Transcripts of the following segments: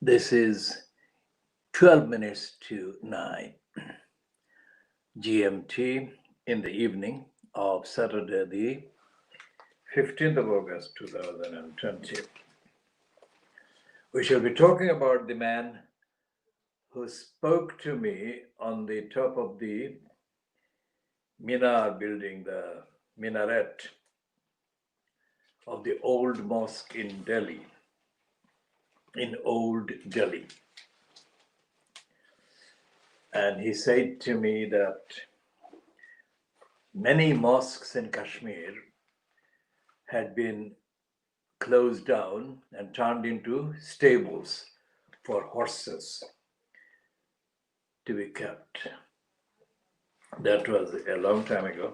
This is 12 minutes to 9 GMT in the evening of Saturday, the 15th of August 2020. We shall be talking about the man who spoke to me on the top of the Minar building, the minaret of the old mosque in Delhi, in Old Delhi. And he said to me that many mosques in Kashmir had been closed down and turned into stables for horses to be kept. That was a long time ago.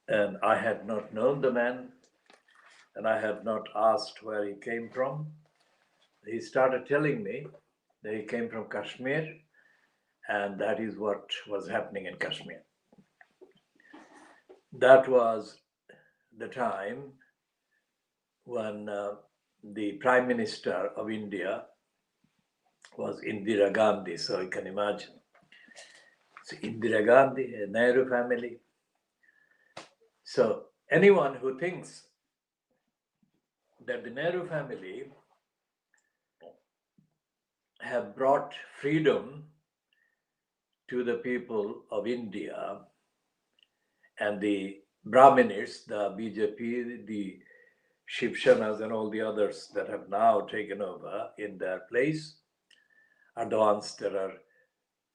And I had not known the man, and I had not asked where he came from. He started telling me that he came from Kashmir, and that is what was happening in Kashmir. That was the time when the Prime Minister of India was Indira Gandhi, so you can imagine. So Indira Gandhi, a Nehru family. So anyone who thinks that the Nehru family have brought freedom to the people of India, and the Brahminists, the BJP, the Shiv Senas, and all the others that have now taken over in their place, are the ones that are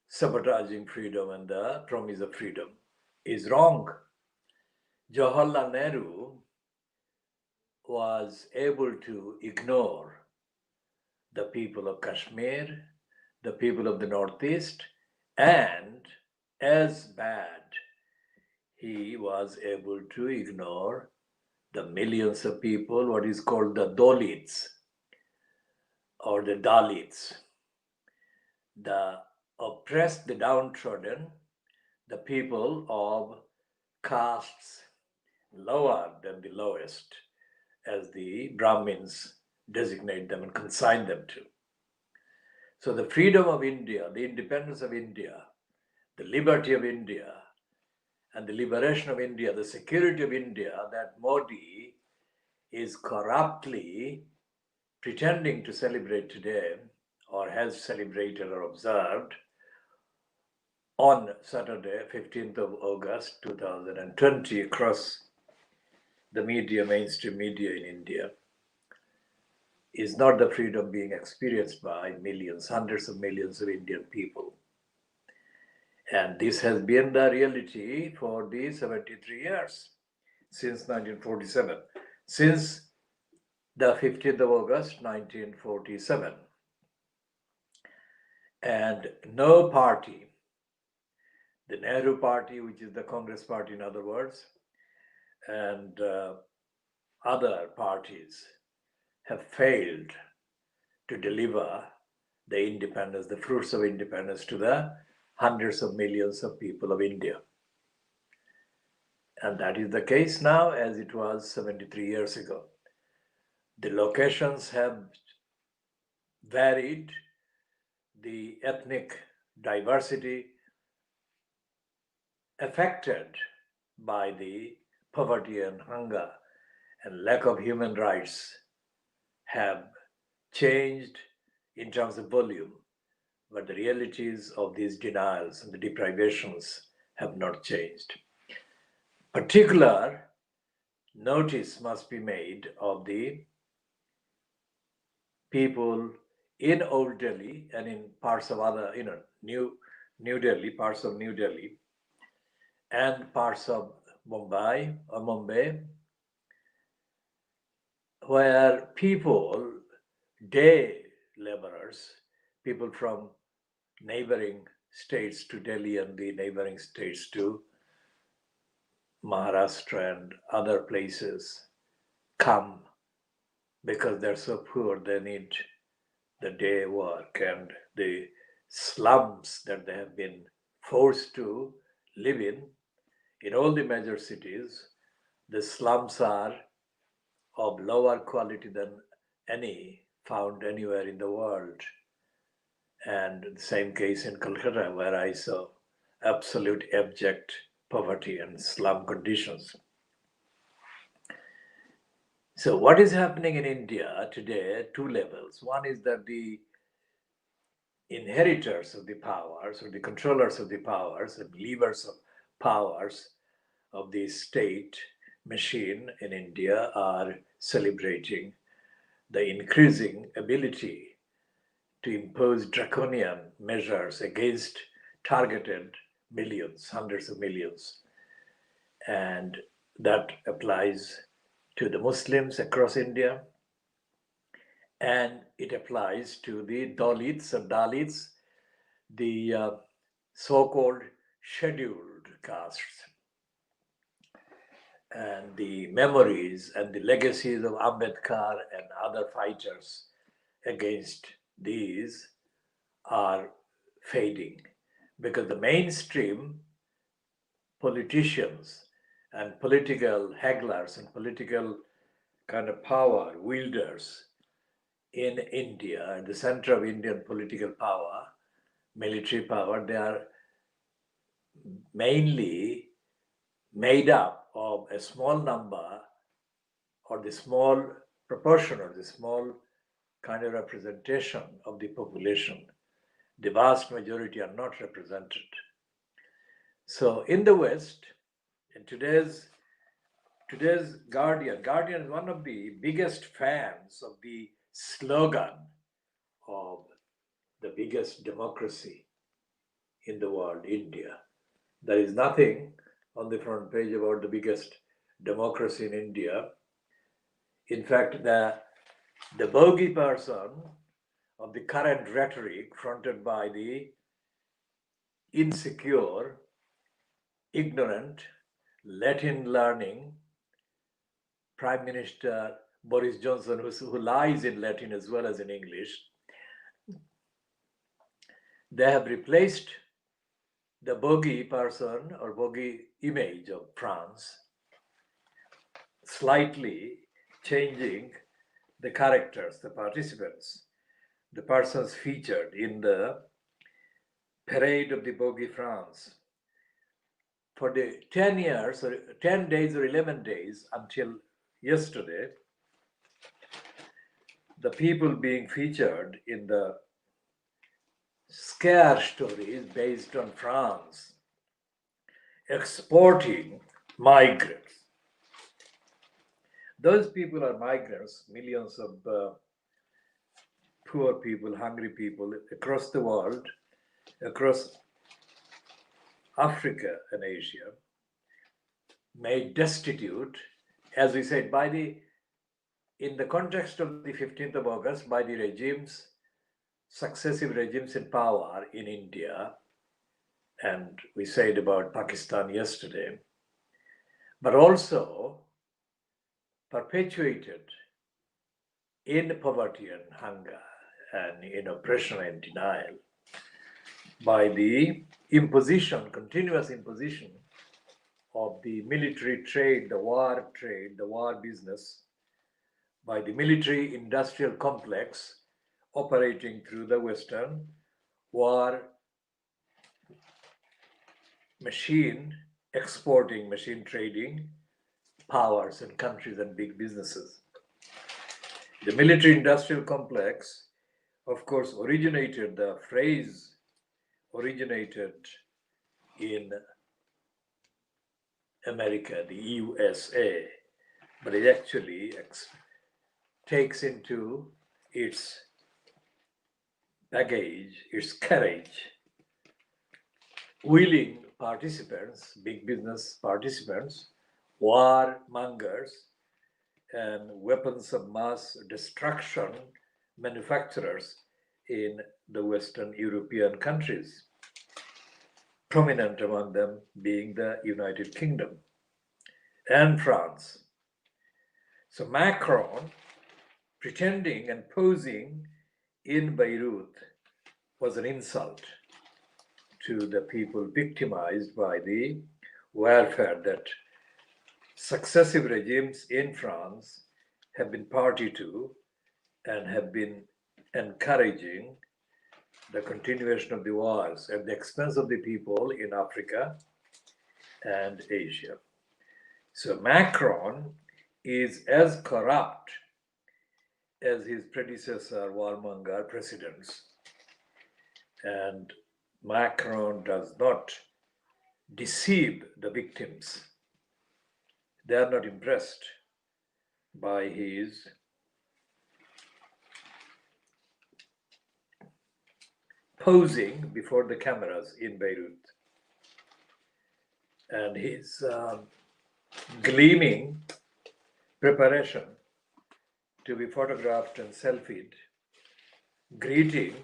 sabotaging freedom and the promise of freedom, is wrong. Jawaharlal Nehru was able to ignore the people of Kashmir, the people of the Northeast, and as bad, he was able to ignore the millions of people, what is called the Dalits or the Dalits, the oppressed, the downtrodden, the people of castes lower than the lowest, as the Brahmins designate them and consign them to. So the freedom of India, the independence of India, the liberty of India, and the liberation of India, the security of India, that Modi is corruptly pretending to celebrate today, or has celebrated or observed on Saturday, 15th of August 2020, across the media, mainstream media in India, is not the freedom being experienced by millions, hundreds of millions of Indian people. And this has been the reality for the 73 years, since 1947, since the 15th of August 1947. And no party, the Nehru party, which is the Congress party in other words, and other parties have failed to deliver the independence, the fruits of independence to the hundreds of millions of people of India. And that is the case now as it was 73 years ago. The locations have varied, the ethnic diversity affected by the poverty and hunger and lack of human rights have changed in terms of volume, but the realities of these denials and the deprivations have not changed. Particular notice must be made of the people in Old Delhi and in parts of other, New Delhi, parts of New Delhi, and parts of Mumbai, where people, day laborers, people from neighboring states to Delhi and the neighboring states to Maharashtra and other places, come because they're so poor, they need the day work, and the slums that they have been forced to live in all the major cities, the slums are of lower quality than any found anywhere in the world. And the same case in Calcutta, where I saw absolute abject poverty and slum conditions. So what is happening in India today at two levels? One is that the inheritors of the powers, or the controllers of the powers, and levers of powers of the state machine in India are celebrating the increasing ability to impose draconian measures against targeted millions, hundreds of millions. And that applies to the Muslims across India, and it applies to the Dalits or Dalits, the so-called scheduled castes. And the memories and the legacies of Ambedkar and other fighters against these are fading, because the mainstream politicians and political hagglers and political kind of power wielders in India, at the center of Indian political power, military power, they are mainly made up of a small number, or the small proportion, or the small kind of representation of the population. The vast majority are not represented. So in the West, in today's Guardian is one of the biggest fans of the slogan of the biggest democracy in the world, India. There is nothing on the front page about the biggest democracy in India. In fact, the bogey person of the current rhetoric fronted by the insecure, ignorant, Latin learning Prime Minister Boris Johnson, who lies in Latin as well as in English, they have replaced the bogey person or bogey image of France, slightly changing the characters, the participants, the persons featured in the parade of the bogey France. For the 10 years, or 10 days or 11 days until yesterday, the people being featured in the scare stories based on France exporting migrants. Those people are migrants, millions of poor people, hungry people across the world, across Africa and Asia, made destitute, as we said, in the context of the 15th of August, by the regimes, successive regimes in power in India, and we said about Pakistan yesterday, but also perpetuated in poverty and hunger and in oppression and denial by the imposition, continuous imposition of the military trade, the war business, by the military industrial complex operating through the Western war machine, exporting, machine trading powers and countries and big businesses. The military industrial complex, of course, the phrase originated in America, the USA, but it actually takes into its baggage, its carriage, willing participants, big business participants, warmongers, and weapons of mass destruction manufacturers in the Western European countries, prominent among them being the United Kingdom and France. So Macron, pretending and posing in Beirut, was an insult to the people victimized by the warfare that successive regimes in France have been party to, and have been encouraging the continuation of the wars at the expense of the people in Africa and Asia. So Macron is as corrupt as his predecessor, warmonger presidents. And Macron does not deceive the victims. They are not impressed by his posing before the cameras in Beirut and his gleaming preparation to be photographed and selfied, greeting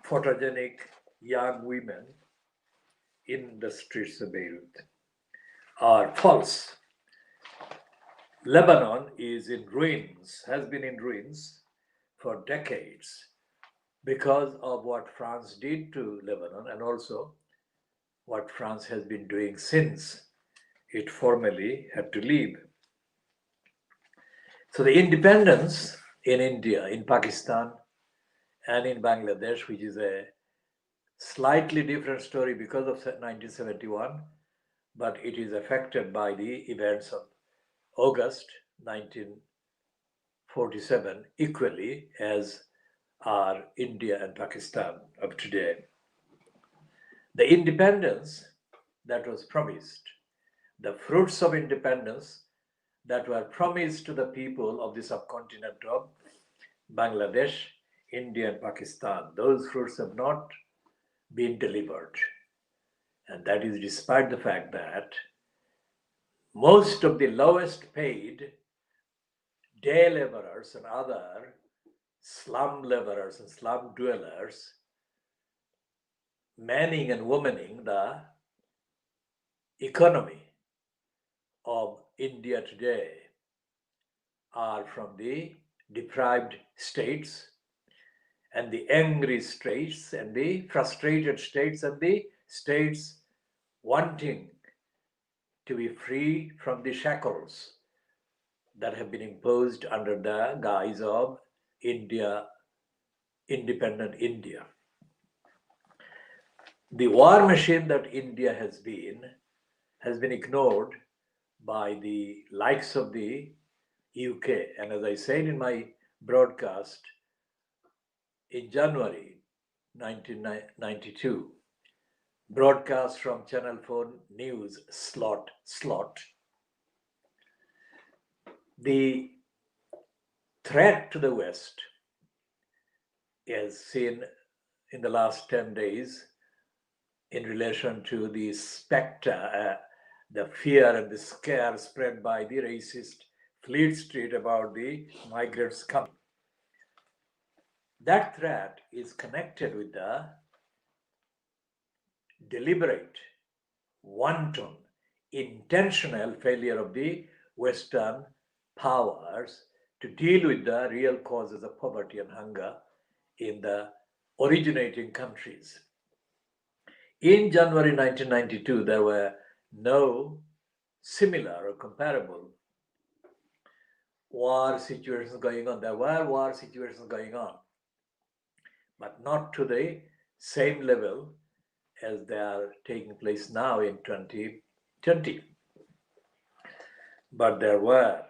photogenic young women in the streets of Beirut are false. Lebanon is in ruins, has been in ruins for decades because of what France did to Lebanon and also what France has been doing since it formally had to leave. So the independence in India, in Pakistan, and in Bangladesh, which is a slightly different story because of 1971, but it is affected by the events of August 1947 equally as are India and Pakistan of today. The independence that was promised, the fruits of independence that were promised to the people of the subcontinent of Bangladesh, India, and Pakistan, those fruits have not been delivered. And that is despite the fact that most of the lowest paid day laborers and other slum laborers and slum dwellers manning and womaning the economy of India today are from the deprived states and the angry states and the frustrated states and the states wanting to be free from the shackles that have been imposed under the guise of India, independent India. The war machine that India has been ignored by the likes of the UK. And as I said in my broadcast in January 1992, broadcast from Channel 4 News slot, the threat to the West is seen in the last 10 days in relation to the specter, the fear and the scare spread by the racist Fleet Street about the migrants coming. That threat is connected with the deliberate, wanton, intentional failure of the Western powers to deal with the real causes of poverty and hunger in the originating countries. In January 1992, there were no similar or comparable war situations going on. There were war situations going on, but not to the same level as they are taking place now in 2020. But there were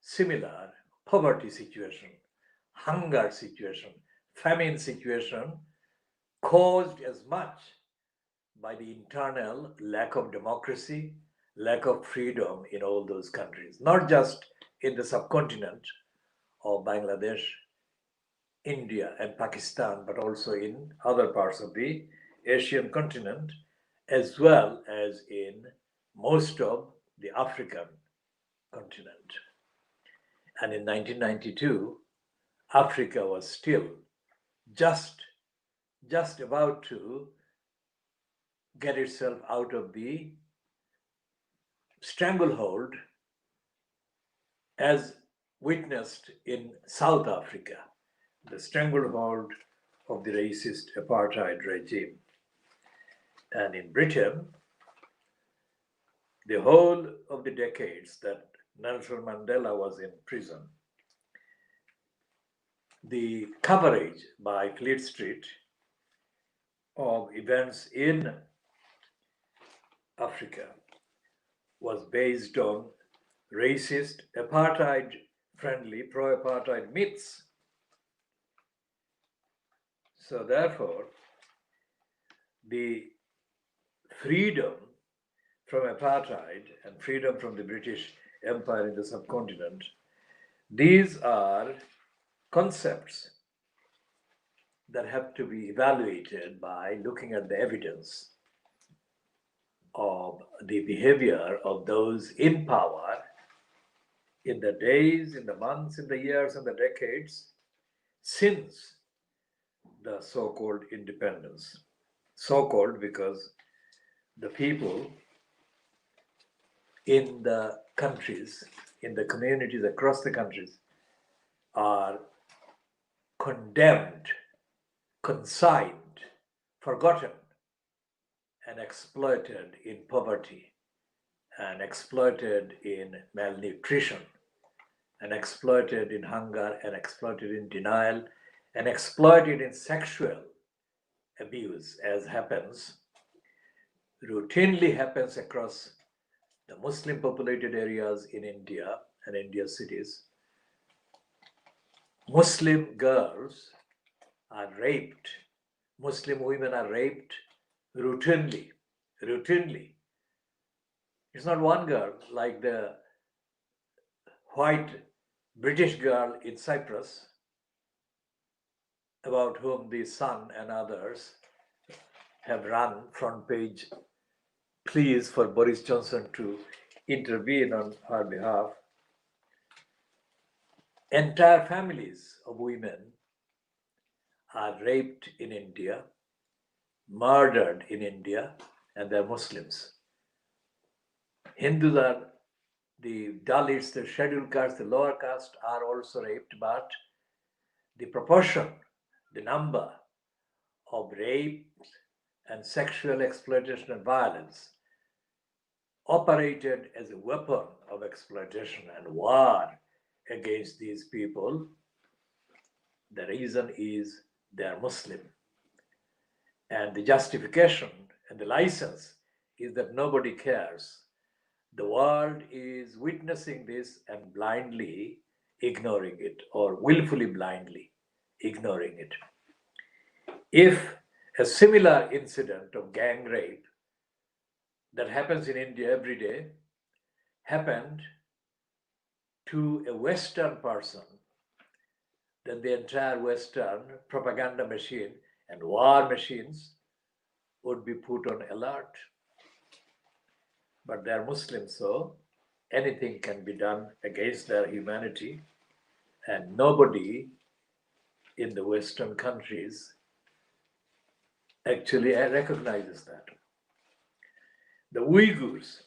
similar poverty situation, hunger situation, famine situation caused as much by the internal lack of democracy, lack of freedom in all those countries, not just in the subcontinent of Bangladesh, India, and Pakistan, but also in other parts of the Asian continent, as well as in most of the African continent. And in 1992, Africa was still just about to get itself out of the stranglehold as witnessed in South Africa, the stranglehold of the racist apartheid regime. And in Britain, the whole of the decades that Nelson Mandela was in prison, the coverage by Fleet Street of events in Africa was based on racist, apartheid-friendly, pro-apartheid myths. So therefore, the freedom from apartheid and freedom from the British Empire in the subcontinent, these are concepts that have to be evaluated by looking at the evidence of the behavior of those in power in the days, in the months, in the years, and the decades since the so-called independence. So-called because the people in the countries, in the communities across the countries, are condemned, consigned, forgotten, and exploited in poverty, and exploited in malnutrition, and exploited in hunger, and exploited in denial, and exploited in sexual abuse, as routinely happens across the Muslim populated areas in India and India cities. Muslim girls are raped, Muslim women are raped routinely. It's not one girl like the white British girl in Cyprus, about whom the Sun and others have run front page pleas for Boris Johnson to intervene on her behalf. Entire families of women are raped in India, murdered in India, and they're Muslims. Hindus are, the Dalits, the scheduled castes, the lower caste are also raped, but the proportion, the number of rape and sexual exploitation and violence operated as a weapon of exploitation and war against these people, the reason is they are Muslim. And the justification and the license is that nobody cares. The world is witnessing this and blindly ignoring it, or willfully blindly ignoring it. If a similar incident of gang rape that happens in India every day happened to a Western person, then the entire Western propaganda machine and war machines would be put on alert. But they are Muslims, so anything can be done against their humanity, and nobody in the Western countries actually recognizes that. The Uyghurs,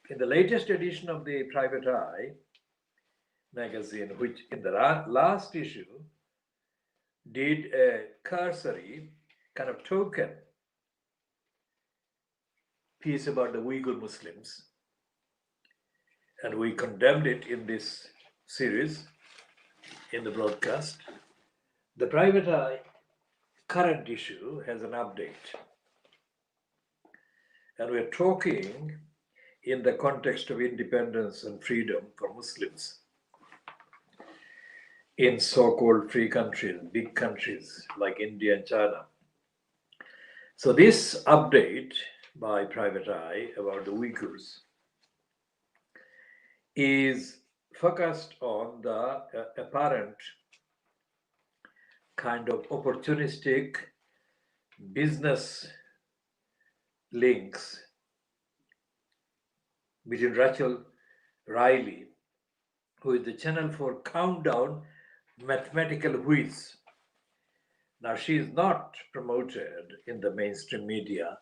in the latest edition of the Private Eye magazine, which in the last issue did a cursory kind of token piece about the Uyghur Muslims, and we condemned it in this series, in the broadcast. The Private Eye current issue has an update, and we're talking in the context of independence and freedom for Muslims in so-called free countries, big countries like India and China. So this update by Private Eye about the Uyghurs is focused on the apparent kind of opportunistic business links between Rachel Riley, who is the Channel 4 countdown mathematical whiz. Now, she is not promoted in the mainstream media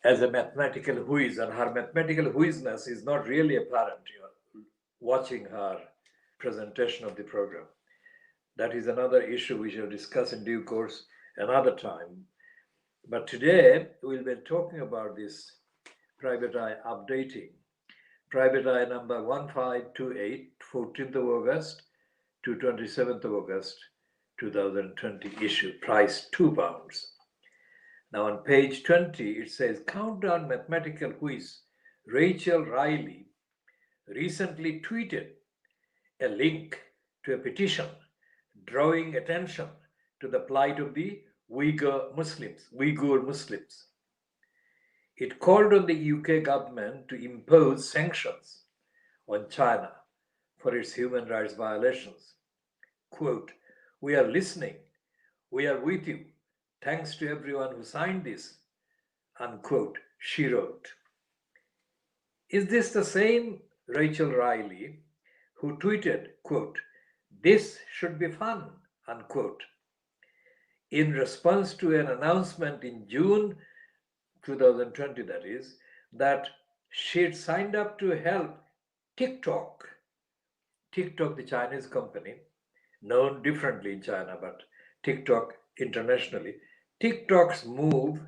as a mathematical whiz, and her mathematical whizness is not really apparent. You're watching her presentation of the program. That is another issue we shall discuss in due course another time. But today we'll be talking about this Private Eye updating. Private Eye number 1528, 14th of August to 27th of August 2020 issue, price £2. Now on page 20 it says countdown mathematical whiz Rachel Riley recently tweeted a link to a petition drawing attention to the plight of the Uyghur Muslims. It called on the UK government to impose sanctions on China for its human rights violations. Quote, "We are listening. We are with you. Thanks to everyone who signed this," unquote, she wrote. Is this the same Rachel Riley who tweeted, quote, "This should be fun," unquote, in response to an announcement in June 2020, that is, that she'd signed up to help TikTok, the Chinese company, known differently in China, but TikTok internationally, TikTok's move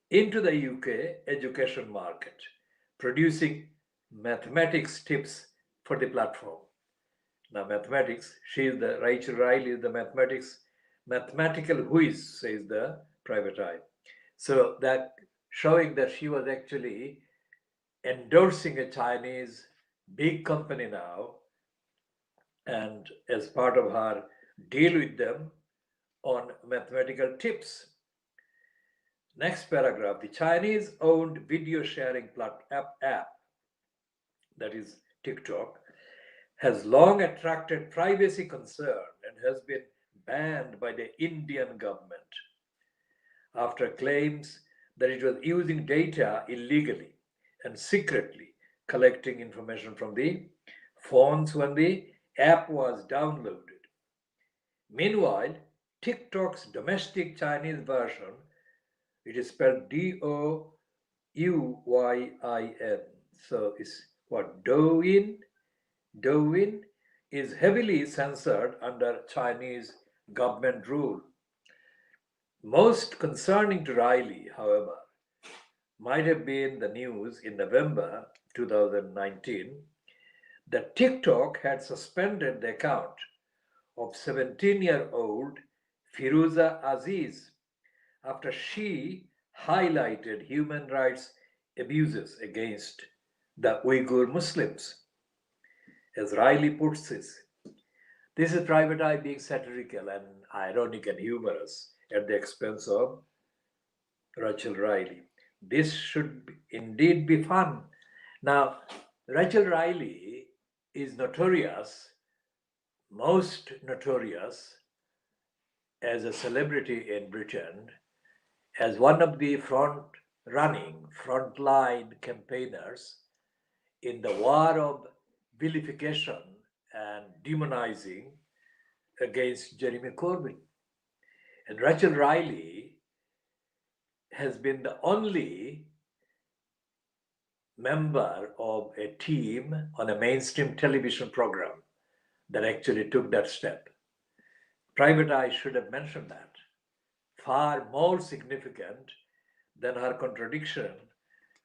into the UK education market, producing mathematics tips for the platform. Now, mathematics, Rachel Riley is the mathematical whiz, says the private eye. So that showing that she was actually endorsing a Chinese big company now, and as part of her deal with them on mathematical tips. Next paragraph, the Chinese owned video sharing app, that is TikTok, has long attracted privacy concern and has been banned by the Indian government after claims that it was using data illegally and secretly collecting information from the phones when the app was downloaded. Meanwhile, TikTok's domestic Chinese version, it is spelled Douyin, so it's what, Douyin is heavily censored under Chinese government rule. Most concerning to Riley, however, might have been the news in November 2019 that TikTok had suspended the account of 17-year-old Firuza Aziz after she highlighted human rights abuses against the Uyghur Muslims. As Riley puts this is private eye being satirical and ironic and humorous at the expense of Rachel Riley. This should indeed be fun. Now, Rachel Riley is most notorious as a celebrity in Britain, as one of the frontline campaigners in the war of vilification and demonizing against Jeremy Corbyn. And Rachel Riley has been the only member of a team on a mainstream television program that actually took that step. Private Eye should have mentioned that. Far more significant than her contradiction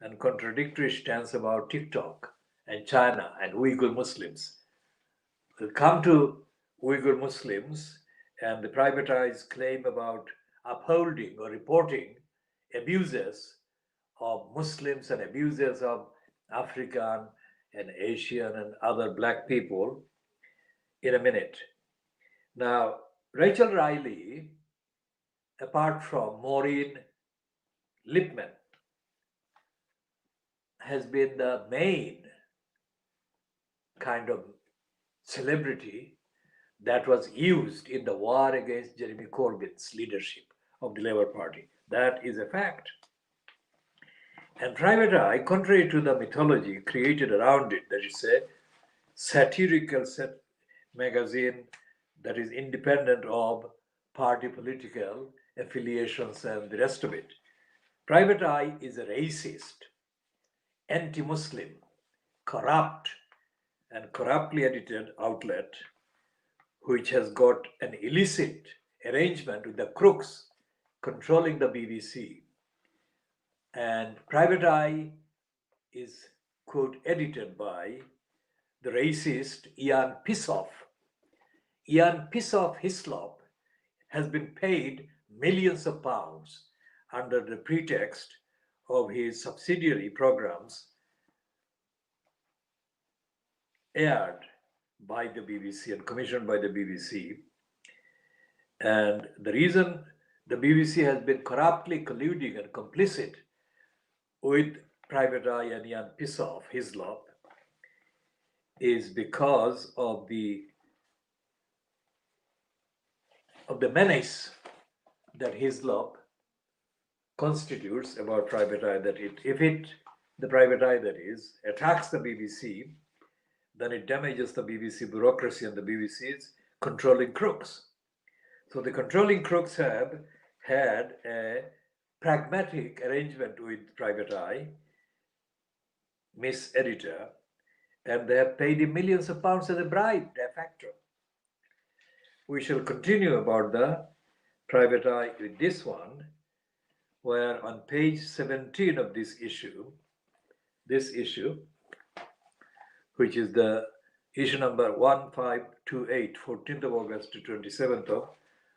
and contradictory stance about TikTok and China and Uyghur Muslims. We'll come to Uyghur Muslims and the Private Eye's claim about upholding or reporting abuses of Muslims and abuses of African and Asian and other black people in a minute. Now, Rachel Riley, apart from Maureen Lipman, has been the main kind of celebrity that was used in the war against Jeremy Corbyn's leadership of the Labour Party. That is a fact. And Private Eye, contrary to the mythology created around it, that is a satirical magazine that is independent of party political affiliations and the rest of it. Private Eye is a racist, anti-Muslim, corrupt, and corruptly edited outlet which has got an illicit arrangement with the crooks controlling the BBC. And Private Eye is, quote, edited by the racist Ian Pissoff, Ian Pissoff Hislop has been paid millions of pounds under the pretext of his subsidiary programs aired by the BBC and commissioned by the BBC. And the reason the BBC has been corruptly colluding and complicit with Private Eye and Ian Pissoff Hislop is because of the menace that Hislop constitutes about Private Eye, that the Private Eye that is, attacks the BBC, then it damages the BBC bureaucracy and the BBC's controlling crooks. So the controlling crooks have had a pragmatic arrangement with Private Eye, Miss Editor, and they have paid him millions of pounds as a bribe, de facto. We shall continue about the Private Eye with this one, where on page 17 of this issue, which is the issue number 1528, 14th of August to 27th of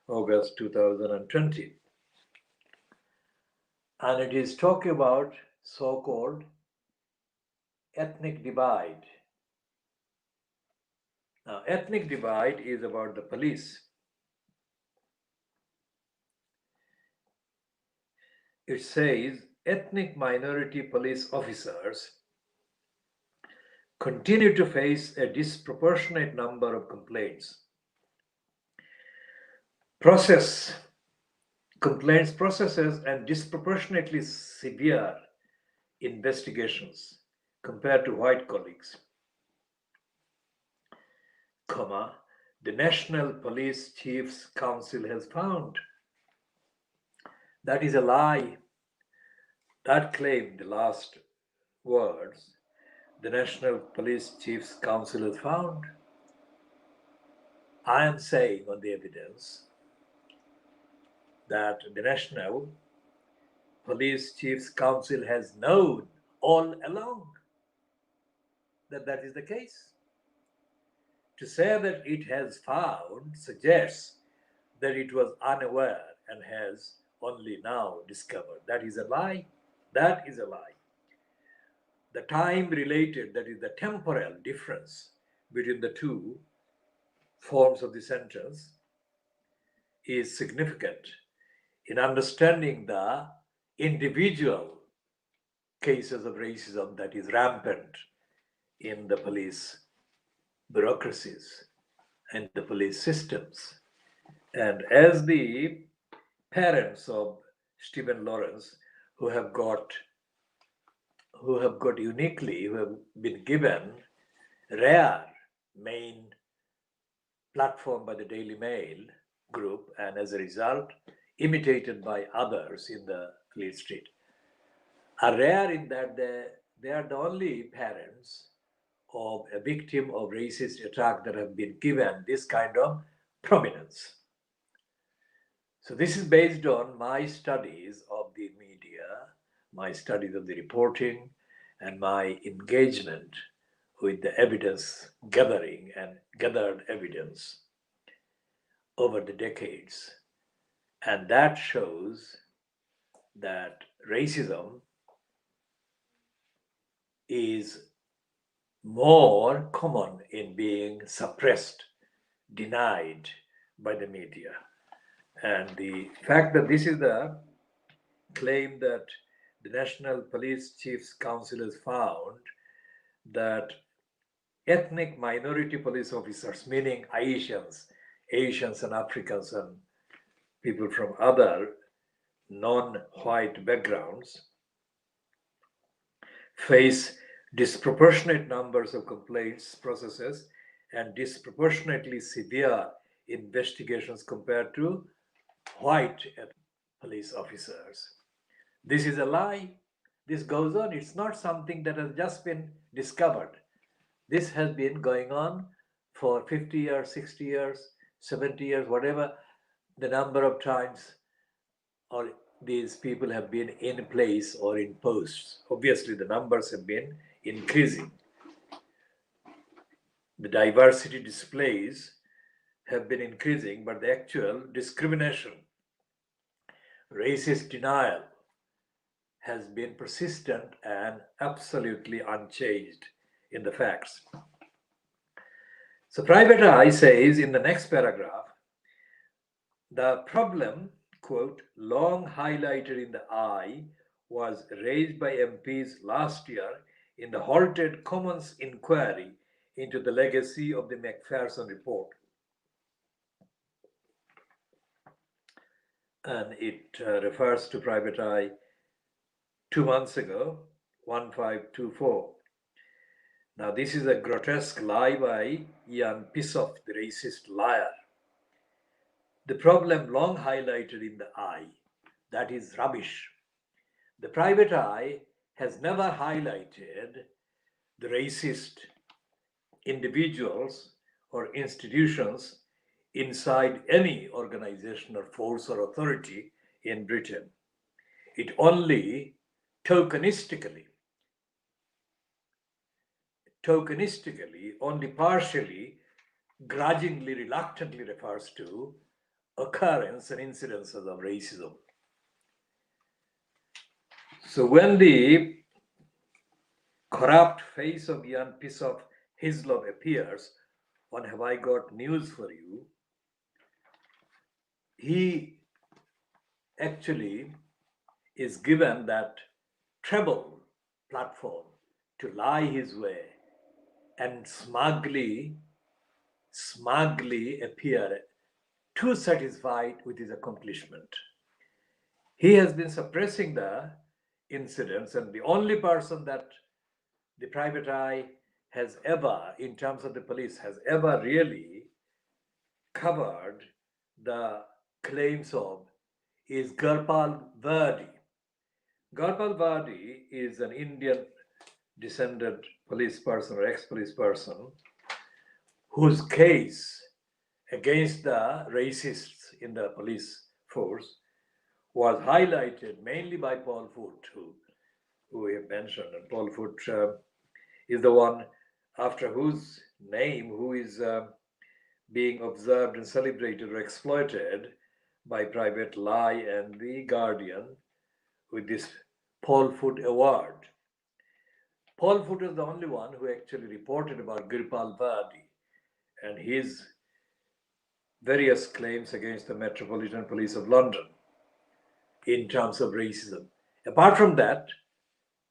August 2020. And it is talking about so-called ethnic divide. Now, ethnic divide is about the police. It says ethnic minority police officers continue to face a disproportionate number of complaints. Complaints processes and disproportionately severe investigations compared to white colleagues. The National Police Chiefs Council has found. That is a lie. That claim, the last words, the National Police Chiefs Council has found. I am saying on the evidence that the National Police Chiefs Council has known all along that that is the case. To say that it has found suggests that it was unaware and has only now discovered. That is a lie. That is a lie. The time related, that is the temporal difference between the two forms of the sentence, is significant in understanding the individual cases of racism that is rampant in the police bureaucracies and the police systems. And as the parents of Stephen Lawrence, who have been given rare main platform by the Daily Mail group, and as a result imitated by others in the Fleet Street, are rare in that they are the only parents of a victim of racist attack that have been given this kind of prominence. So this is based on my studies of the media, my studies of the reporting, and my engagement with the evidence gathering and gathered evidence over the decades. And that shows that racism is more common in being suppressed, denied by the media. And the fact that this is the claim that the National Police Chiefs Council has found, that ethnic minority police officers, meaning Asians and Africans and people from other non-white backgrounds, face disproportionate numbers of complaints processes and disproportionately severe investigations compared to white police officers. This is a lie. This goes on. It's not something that has just been discovered. This has been going on for 50 years, 60 years, 70 years, whatever the number of times or these people have been in place or in posts. Obviously, the numbers have been increasing. The diversity displays have been increasing, but the actual discrimination, racist denial has been persistent and absolutely unchanged in the facts. So Private Eye says in the next paragraph, the problem, quote, long highlighted in the eye was raised by MPs last year in the halted Commons inquiry into the legacy of the Macpherson report. And it refers to Private Eye 2 months ago, 1524. Now, this is a grotesque lie by Ian Pissoff, the racist liar. The problem long highlighted in the eye, that is rubbish. The Private Eye has never highlighted the racist individuals or institutions inside any organization or force or authority in Britain. It only tokenistically, only partially, grudgingly, reluctantly refers to occurrence and incidences of racism. So when the corrupt face of Ian Pissoff Hislop appears on Have I Got News for You, he actually is given that treble platform to lie his way and smugly appear too satisfied with his accomplishment. He has been suppressing the incidents, and the only person that the Private Eye has ever, in terms of the police, has ever really covered the claims of is Gurpal Vardi. Gurpal Vardi is an Indian descended police person or ex-police person whose case against the racists in the police force was highlighted mainly by Paul Foot, who we have mentioned. And Paul Foot is the one after whose name who is being observed and celebrated or exploited by Private Lie and The Guardian with this Paul Foot award. Paul Foot is the only one who actually reported about Gurpal Vardi and his various claims against the Metropolitan Police of London in terms of racism. Apart from that,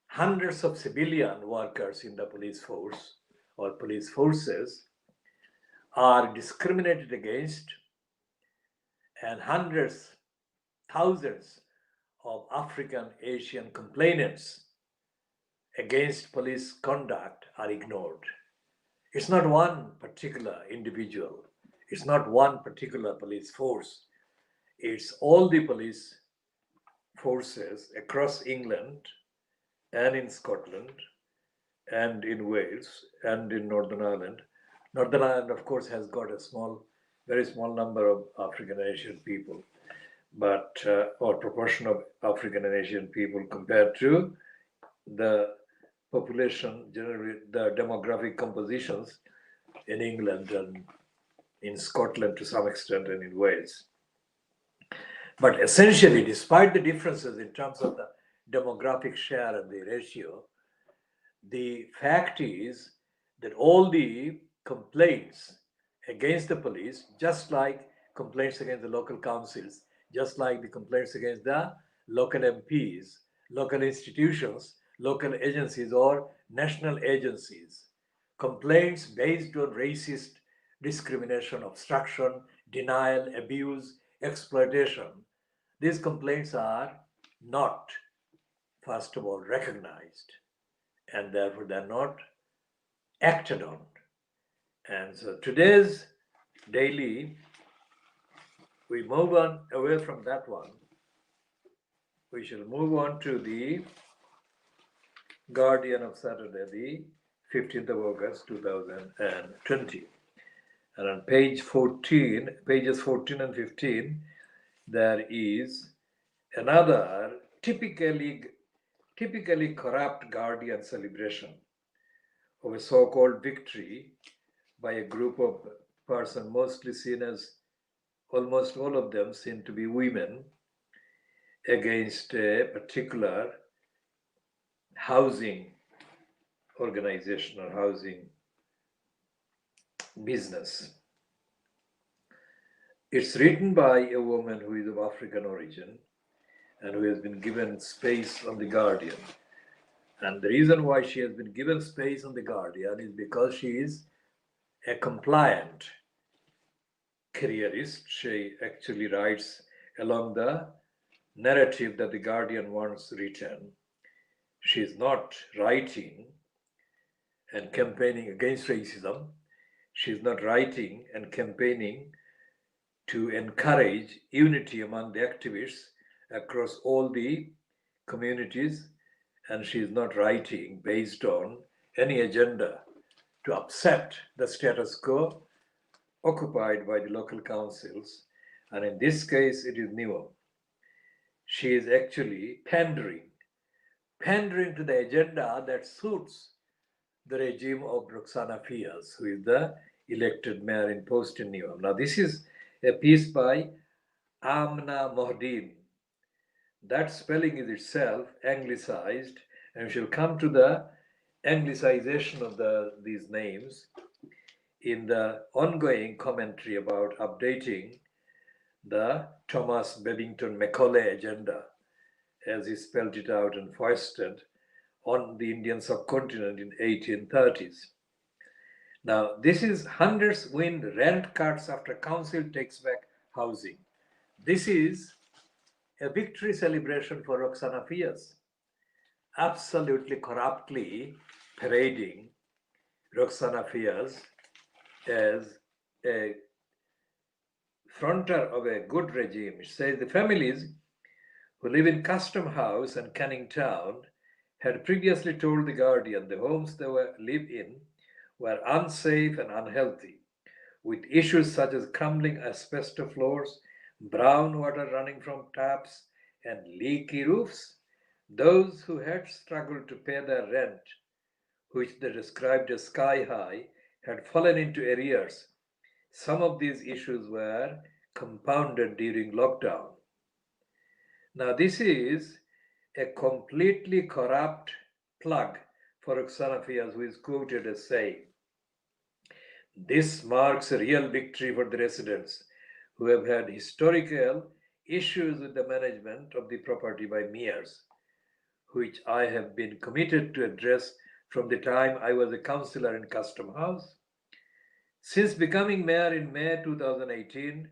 hundreds of civilian workers in the police force or police forces are discriminated against, and hundreds, thousands of African Asian complainants against police conduct are ignored. It's not one particular individual, it's not one particular police force, it's all the police forces across England and in Scotland and in Wales and in Northern Ireland. Northern Ireland, of course, has got a very small number of African and Asian people, but or proportion of African and Asian people compared to the population, generally the demographic compositions in England and in Scotland to some extent and in Wales. But essentially, despite the differences in terms of the demographic share and the ratio, the fact is that all the complaints against the police, just like complaints against the local councils, just like the complaints against the local MPs, local institutions, local agencies or national agencies, complaints based on racist discrimination, obstruction, denial, abuse, exploitation, these complaints are not, first of all, recognized, and therefore they're not acted on. And so today's daily, we move on away from that one. We shall move on to the Guardian of Saturday, the 15th of August 2020. And on pages 14 and 15, there is another typically corrupt Guardian celebration of a so-called victory by a group of person, mostly seen as, almost all of them seem to be women, against a particular housing organization or housing business. It's written by a woman who is of African origin and who has been given space on The Guardian. And the reason why she has been given space on The Guardian is because she is a compliant careerist. She actually writes along the narrative that The Guardian wants written. She is not writing and campaigning against racism. She is not writing and campaigning to encourage unity among the activists across all the communities, and she is not writing based on any agenda to upset the status quo occupied by the local councils, and in this case it is Newham. She is actually pandering to the agenda that suits the regime of Roxana Fias, who is the elected mayor in post in Newham. Now, this is a piece by Amna Mohdin. That spelling is itself anglicized, and we shall come to the anglicization of these names in the ongoing commentary about updating the Thomas Babington Macaulay agenda, as he spelled it out and foisted on the Indian subcontinent in 1830s. Now, this is hundreds win rent cuts after council takes back housing. This is a victory celebration for Roxana Fias, absolutely corruptly parading Roxana Fias as a fronter of a good regime. It says the families who live in Custom House and Canning Town had previously told The Guardian the homes they live in were unsafe and unhealthy, with issues such as crumbling asbestos floors, brown water running from taps, and leaky roofs. Those who had struggled to pay their rent, which they described as sky high, had fallen into arrears. Some of these issues were compounded during lockdown. Now, this is a completely corrupt plug for Roxana Fias, who is quoted as saying, "This marks a real victory for the residents who have had historical issues with the management of the property by mayors, which I have been committed to address from the time I was a councillor in Custom House. Since becoming mayor in May 2018,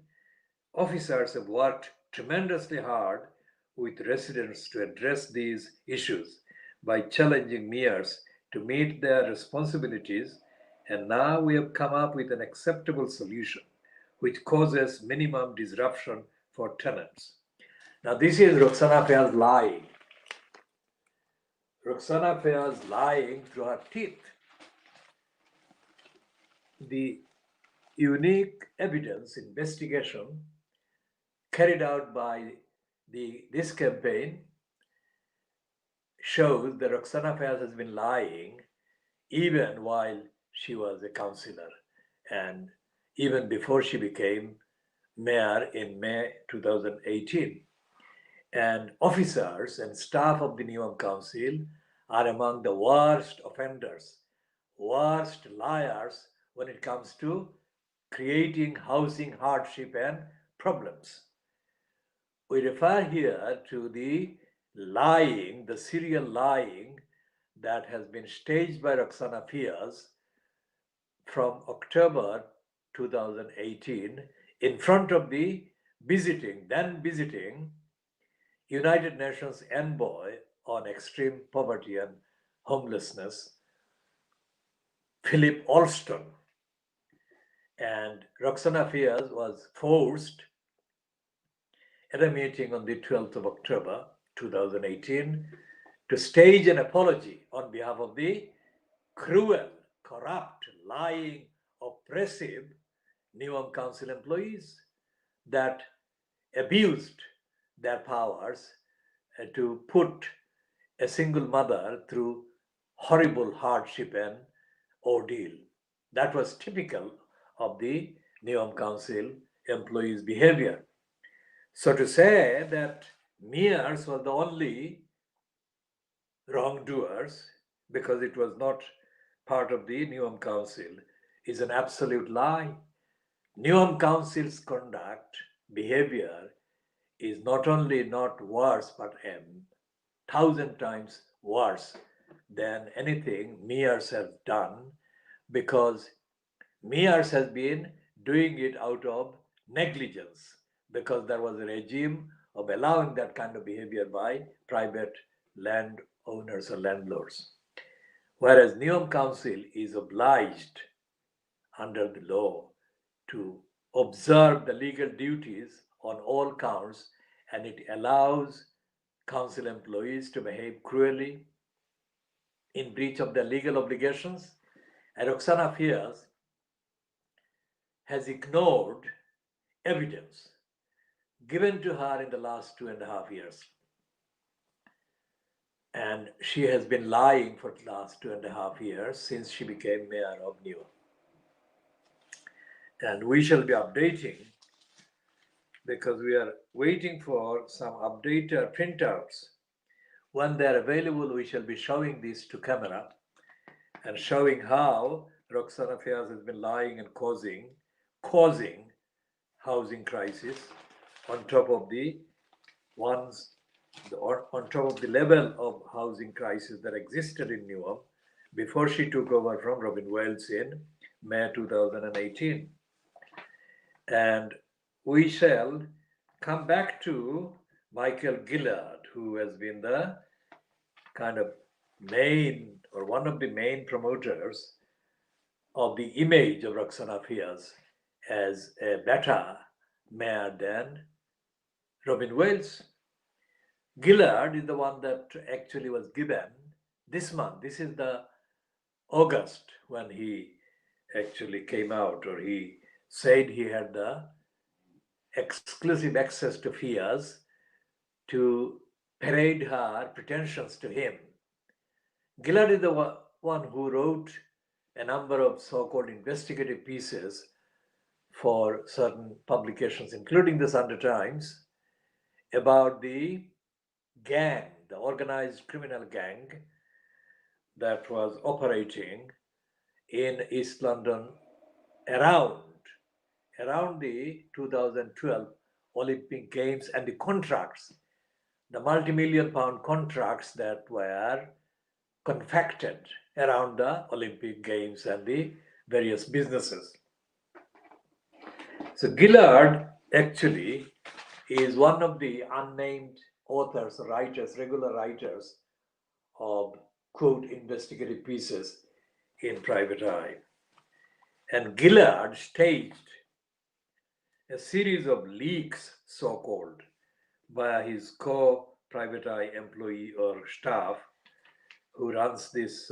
officers have worked tremendously hard with residents to address these issues by challenging mayors to meet their responsibilities, and now we have come up with an acceptable solution which causes minimum disruption for tenants." Now, this is Roxana Fias lying. Roxana Fias lying through her teeth. The unique evidence investigation carried out by this campaign shows that Roxana Fias has been lying even while she was a councillor and even before she became mayor in May 2018. And officers and staff of the Newham Council are among the worst offenders, worst liars when it comes to creating housing hardship and problems. We refer here to the lying, the serial lying that has been staged by Roxana Fias from October 2018 in front of the then visiting United Nations envoy on extreme poverty and homelessness, Philip Alston. And Roxana Fias was forced at a meeting on the 12th of October 2018 to stage an apology on behalf of the cruel, corrupt, lying, oppressive Newham Council employees that abused their powers to put a single mother through horrible hardship and ordeal. That was typical of the Niom Council employees' behavior. So to say that mayors were the only wrongdoers because it was not part of the Niom Council is an absolute lie. Niom Council's conduct, behavior is not only not worse but a thousand times worse than anything mayors have done, because mayors has been doing it out of negligence, because there was a regime of allowing that kind of behavior by private land owners or landlords. Whereas Niom Council is obliged under the law to observe the legal duties on all counts, and it allows council employees to behave cruelly in breach of their legal obligations. And Roxana Fias has ignored evidence given to her in the last 2.5 years. And she has been lying for the last 2.5 years since she became mayor of New. And we shall be updating, because we are waiting for some updater printouts. When they are available, we shall be showing this to camera and showing how Roxana Fias has been lying and causing housing crisis on top of the on top of the level of housing crisis that existed in Newham before she took over from Robin Wales in May 2018. And we shall come back to Michael Gillard, who has been the kind of main or one of the main promoters of the image of Roxana Fias as a better mayor than Robin Wales. Gillard is the one that actually was given this month. This is the August when he actually came out, or he said he had the exclusive access to Fias to parade her pretensions to him. Gillard is the one who wrote a number of so-called investigative pieces for certain publications, including the Sunday Times, about the gang, the organized criminal gang that was operating in East London around the 2012 Olympic Games, and the contracts, the multi-million pound contracts that were confected around the Olympic Games and the various businesses. So Gillard actually is one of the unnamed authors, writers, regular writers of quote investigative pieces in Private Eye. And Gillard staged a series of leaks, so-called, by his co-Private Eye employee or staff who runs this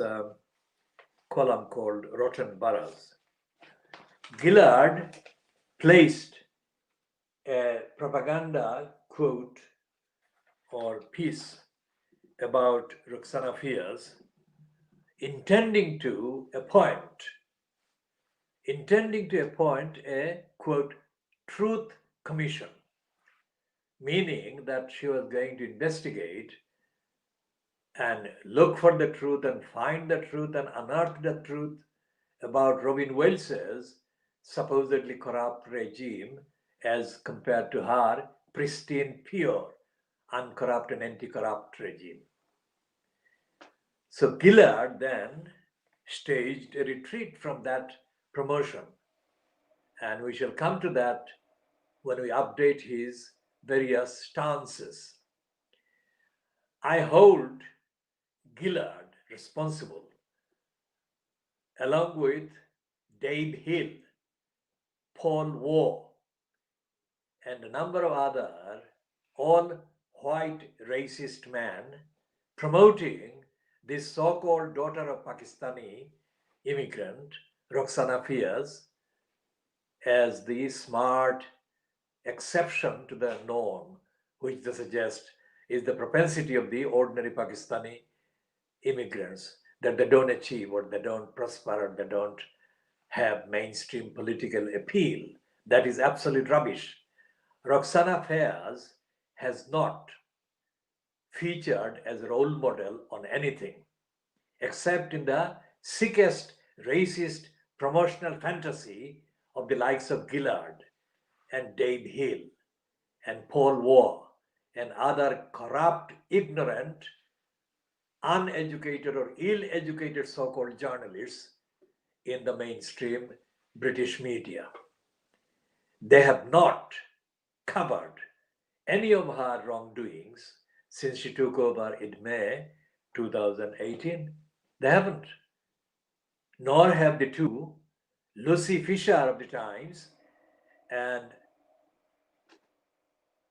column called Rotten Boroughs. Gillard placed a propaganda quote or piece about Roxana Fias, intending to appoint a quote truth commission, meaning that she was going to investigate and look for the truth and find the truth and unearth the truth about Robin Wales's supposedly corrupt regime as compared to her pristine, pure, uncorrupt and anti-corrupt regime. So Gillard then staged a retreat from that promotion, and we shall come to that when we update his various stances. I hold Gillard responsible, along with Dave Hill, Paul Waugh, and a number of other all white racist men promoting this so-called daughter of Pakistani immigrant, Roxana Fias, as the smart exception to the norm, which they suggest is the propensity of the ordinary Pakistani immigrants, that they don't achieve or they don't prosper or they don't have mainstream political appeal. That is absolute rubbish. Roxana Fayaz has not featured as a role model on anything except in the sickest racist promotional fantasy of the likes of Gillard and Dave Hill and Paul Waugh and other corrupt, ignorant, uneducated or ill-educated so-called journalists in the mainstream British media. They have not covered any of her wrongdoings since she took over in May 2018. They haven't. Nor have the two, Lucy Fisher of the Times and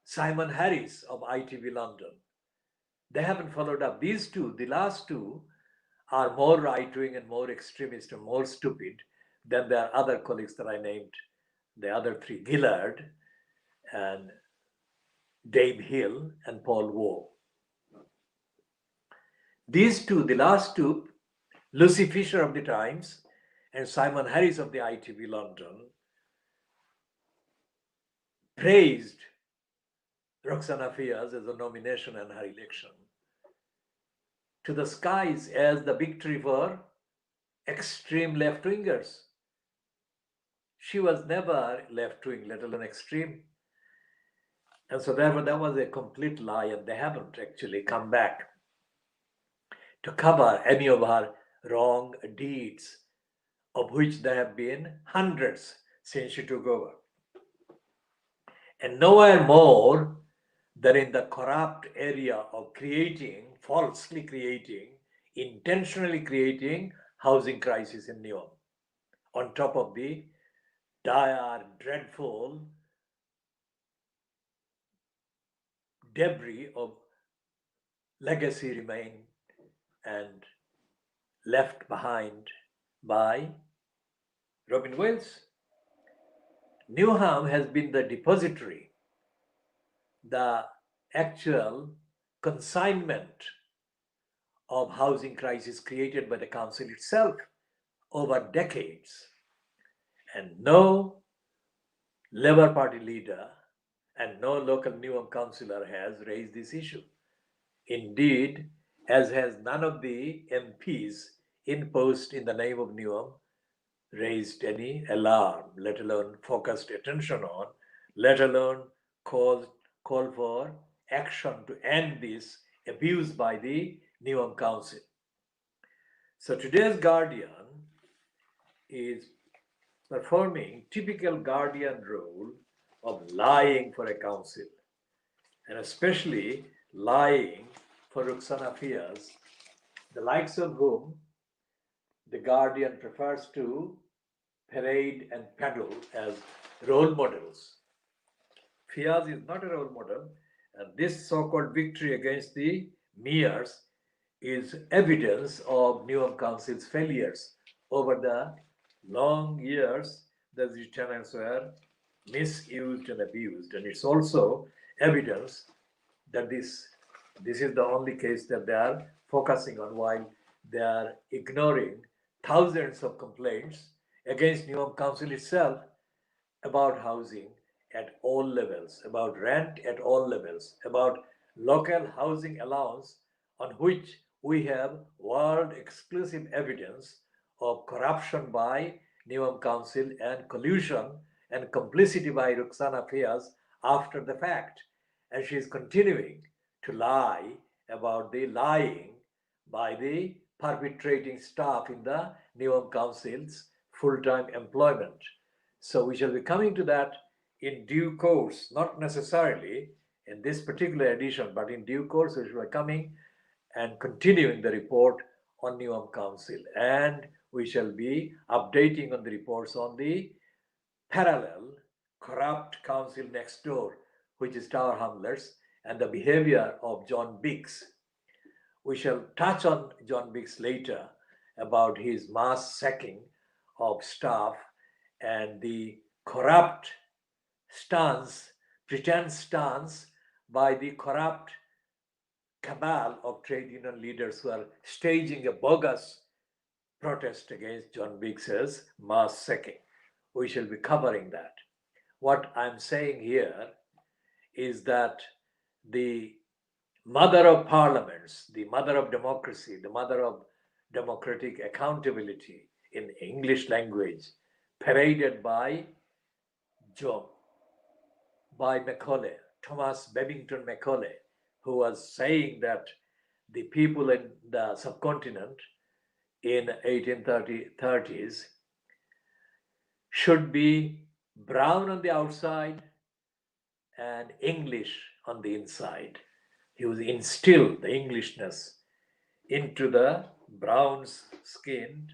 Simon Harris of ITV London. They haven't followed up. These two, the last two, are more right-wing and more extremist and more stupid than their other colleagues that I named, the other three, Gillard and Dave Hill and Paul Waugh. These two, the last two, Lucy Fisher of the Times and Simon Harris of the ITV London, praised Roxana Fayaz as a nomination and her election to the skies as the victory for extreme left-wingers. She was never left-wing, let alone extreme. And so therefore that was a complete lie, and they haven't actually come back to cover any of her wrong deeds, of which there have been hundreds since she took over. And nowhere more than in the corrupt area of creating, falsely creating, intentionally creating housing crisis in Neom, on top of the dire, dreadful debris of legacy remain and left behind by Robin Wills. Newham has been the depository, the actual consignment of housing crisis created by the council itself over decades. And no Labour Party leader and no local Newham councillor has raised this issue. Indeed, as has none of the MPs in post in the name of Newham raised any alarm, let alone focused attention on, let alone call for action to end this abuse by the Newham Council. So today's Guardian is performing typical Guardian role of lying for a council, and especially lying for Roxana Fayaz, the likes of whom the Guardian prefers to parade and peddle as role models. Fayaz is not a role model, and this so-called victory against the mayors is evidence of Newham Council's failures over the long years that the tenants were misused and abused. And it's also evidence that this is the only case that they are focusing on, while they are ignoring thousands of complaints against Newham Council itself about housing at all levels, about rent at all levels, about local housing allowance, on which we have world exclusive evidence of corruption by Newham Council and collusion and complicity by Roxana Fayaz after the fact. And she is continuing to lie about the lying by the perpetrating staff in the Newham Council's full-time employment. So we shall be coming to that in due course, not necessarily in this particular edition, but in due course we shall be coming and continuing the report on Newham Council. And we shall be updating on the reports on the parallel corrupt council next door, which is Tower Hamlets, and the behavior of John Biggs. We shall touch on John Biggs later about his mass sacking of staff and the corrupt stance, pretend stance by the corrupt cabal of trade union leaders who are staging a bogus protest against John Biggs's mass sacking. We shall be covering that. What I'm saying here is that the mother of parliaments, the mother of democracy, the mother of democratic accountability in English language, paraded by John, by Macaulay, Thomas Babington Macaulay, who was saying that the people in the subcontinent in 1830s should be brown on the outside and English on the inside. He was instilled the Englishness into the brown skinned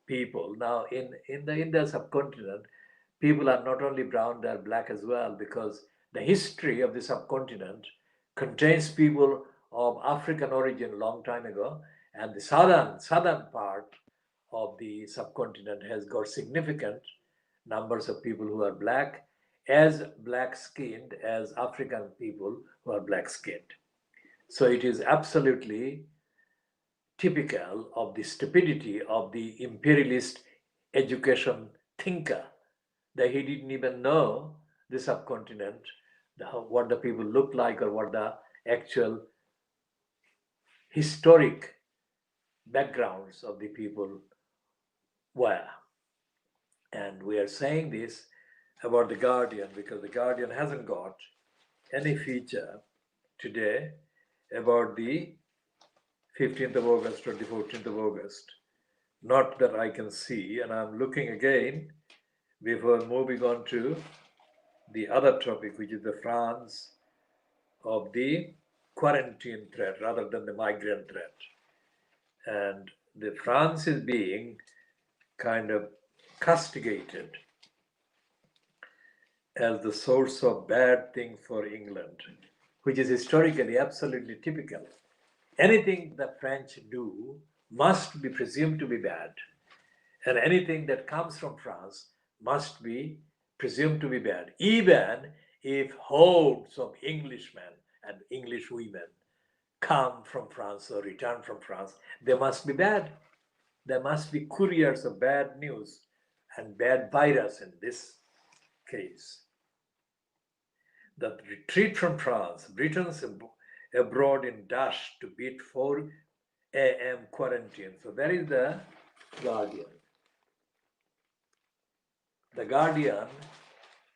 people. Now in the subcontinent, people are not only brown, they're black as well, because the history of the subcontinent contains people of African origin long time ago, and the southern part of the subcontinent has got significant numbers of people who are black, as black skinned as African people who are black skinned. So it is absolutely typical of the stupidity of the imperialist education thinker that he didn't even know the subcontinent, what the people looked like, or what the actual historic backgrounds of the people were. And we are saying this about the Guardian because the Guardian hasn't got any feature today about the 15th of August or the 14th of August. Not that I can see, and I'm looking again before moving on to the other topic, which is the France of the quarantine threat rather than the migrant threat. And the France is being kind of castigated as the source of bad things for England, which is historically absolutely typical. Anything the French do must be presumed to be bad, and anything that comes from France must be presumed to be bad, even if hordes of Englishmen and English women come from France or return from France. They must be bad. There must be couriers of bad news and bad virus in this case. The retreat from France, Britons abroad in dash to beat 4 a.m. quarantine. So there is the Guardian. The Guardian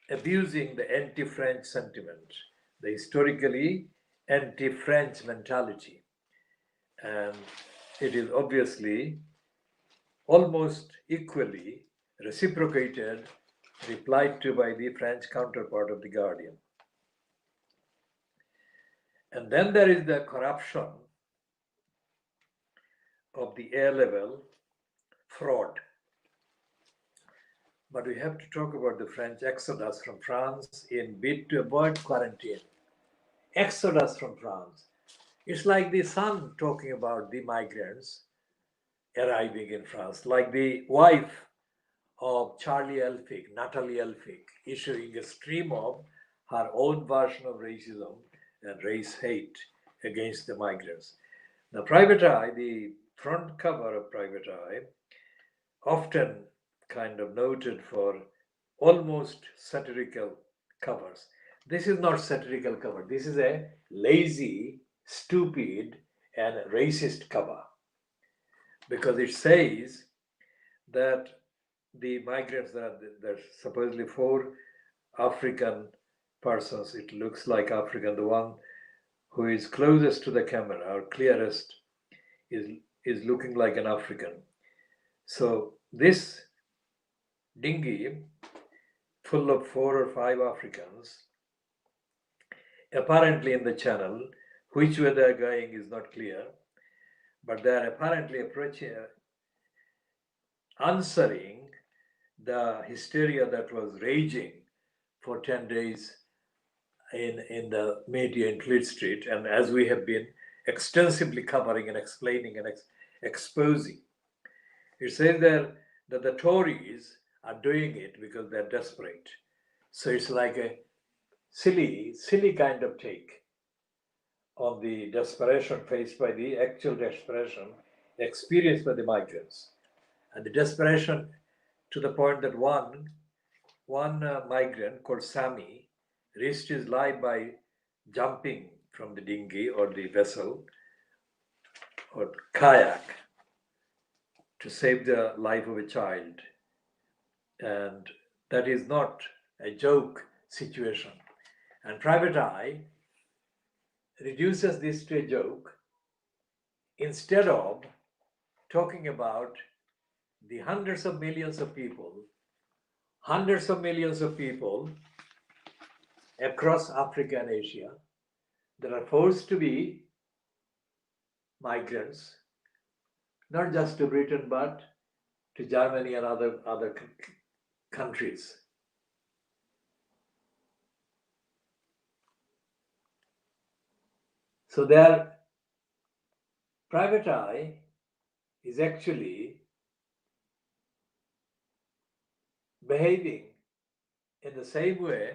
abusing the anti-French sentiment, the historically anti-French mentality. And it is obviously almost equally reciprocated, replied to by the French counterpart of the Guardian. And then there is the corruption of the A-level fraud. But we have to talk about the French exodus from France in bid to avoid quarantine. Exodus from France. It's like the Sun talking about the migrants arriving in France, like the wife of Charlie Elphick, Natalie Elphick, issuing a stream of her own version of racism and race hate against the migrants. The Private Eye, the front cover of Private Eye, often kind of noted for almost satirical covers. This is not satirical cover. This is a lazy, stupid, and racist cover because it says that the migrants, there's supposedly 4 African persons. It looks like African. The one who is closest to the camera or clearest is looking like an African. So this dinghy full of 4 or 5 Africans, apparently in the channel, which way they're going is not clear, but they're apparently approaching, answering the hysteria that was raging for 10 days in the media in Fleet Street, and as we have been extensively covering and explaining and exposing. It says there that the Tories are doing it because they're desperate. So it's like a silly kind of take on the desperation faced by the actual desperation experienced by the migrants. And the desperation to the point that one migrant called Sami risked his life by jumping from the dinghy or the vessel or kayak to save the life of a child. And that is not a joke situation. And Private Eye reduces this to a joke instead of talking about the hundreds of millions of people across Africa and Asia that are forced to be migrants, not just to Britain, but to Germany and other countries. So their Private Eye is actually behaving in the same way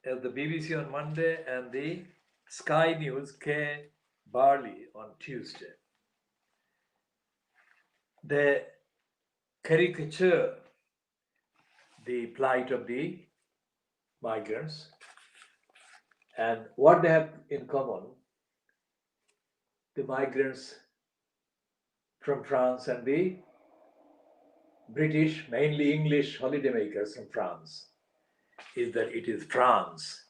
as the BBC on Monday and the Sky News K. Barley on Tuesday. They caricature the plight of the migrants, and what they have in common, the migrants from France and the British, mainly English holidaymakers from France, is that it is France.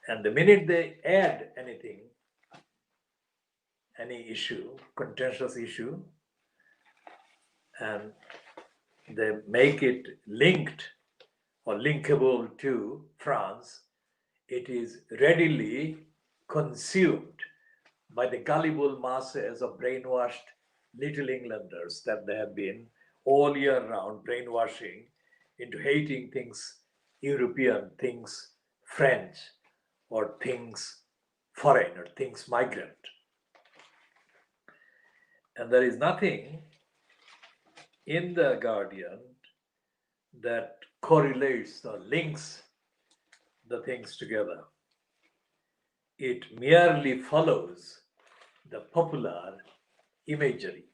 And the minute they add anything, any issue, contentious issue, and they make it linked or linkable to France, it is readily consumed by the gullible masses of brainwashed little Englanders that they have been all year round brainwashing into hating things European, things French, or things foreign, or things migrant. And there is nothing in the Guardian that correlates or links the things together. It merely follows the popular imagery.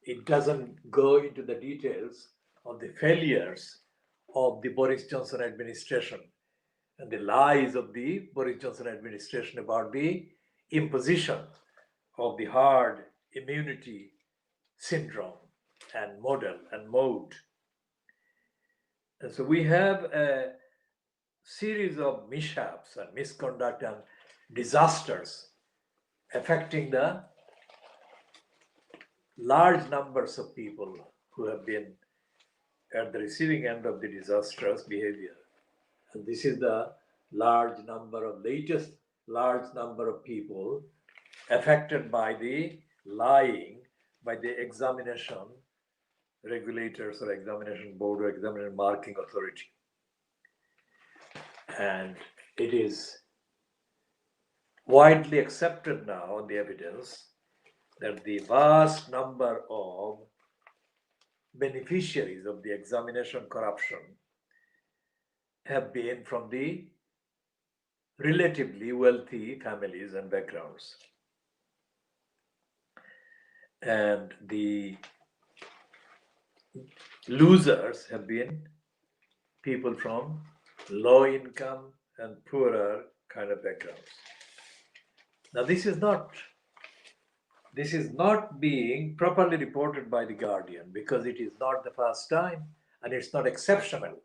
It doesn't go into the details of the failures of the Boris Johnson administration and the lies of the Boris Johnson administration about the imposition of the herd immunity syndrome and model and mode. And so we have a series of mishaps and misconduct and disasters affecting the large numbers of people who have been at the receiving end of the disastrous behavior. And this is the latest large number of people affected by the lying by the examination regulators or examination board or examination marking authority. And it is widely accepted now on the evidence that the vast number of beneficiaries of the examination corruption have been from the relatively wealthy families and backgrounds. And the losers have been people from low income and poorer kind of backgrounds. Now this is not being properly reported by the Guardian because it is not the first time and it's not exceptional.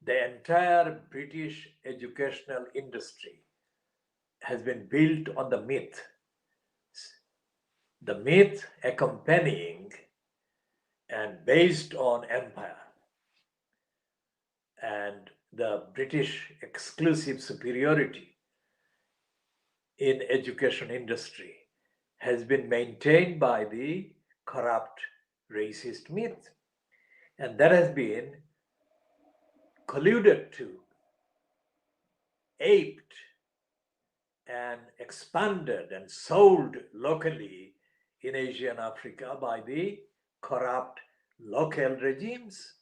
The entire British educational industry has been built on the myth accompanying and based on empire and the British exclusive superiority in education industry has been maintained by the corrupt racist myth, and that has been colluded to, aped and expanded and sold locally in Asia and Africa by the corrupt local regimes.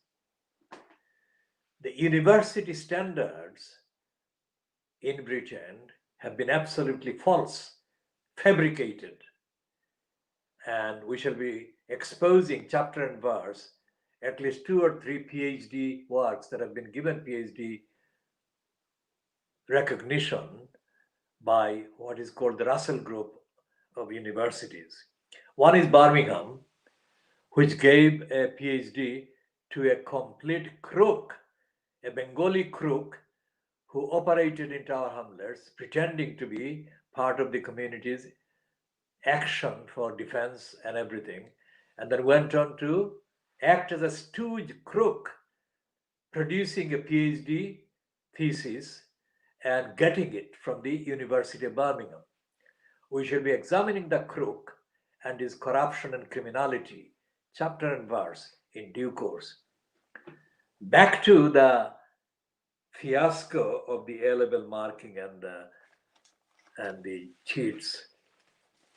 The university standards in Britain have been absolutely false, fabricated, and we shall be exposing chapter and verse at least 2 or 3 PhD works that have been given PhD recognition by what is called the Russell Group of universities. One is Birmingham, which gave a PhD to a complete crook, a Bengali crook who operated in Tower Hamlets, pretending to be part of the community's action for defense and everything, and then went on to act as a stooge crook, producing a PhD thesis and getting it from the University of Birmingham. We shall be examining the crook and his corruption and criminality, chapter and verse, in due course. Back to the fiasco of the A-level marking and the cheats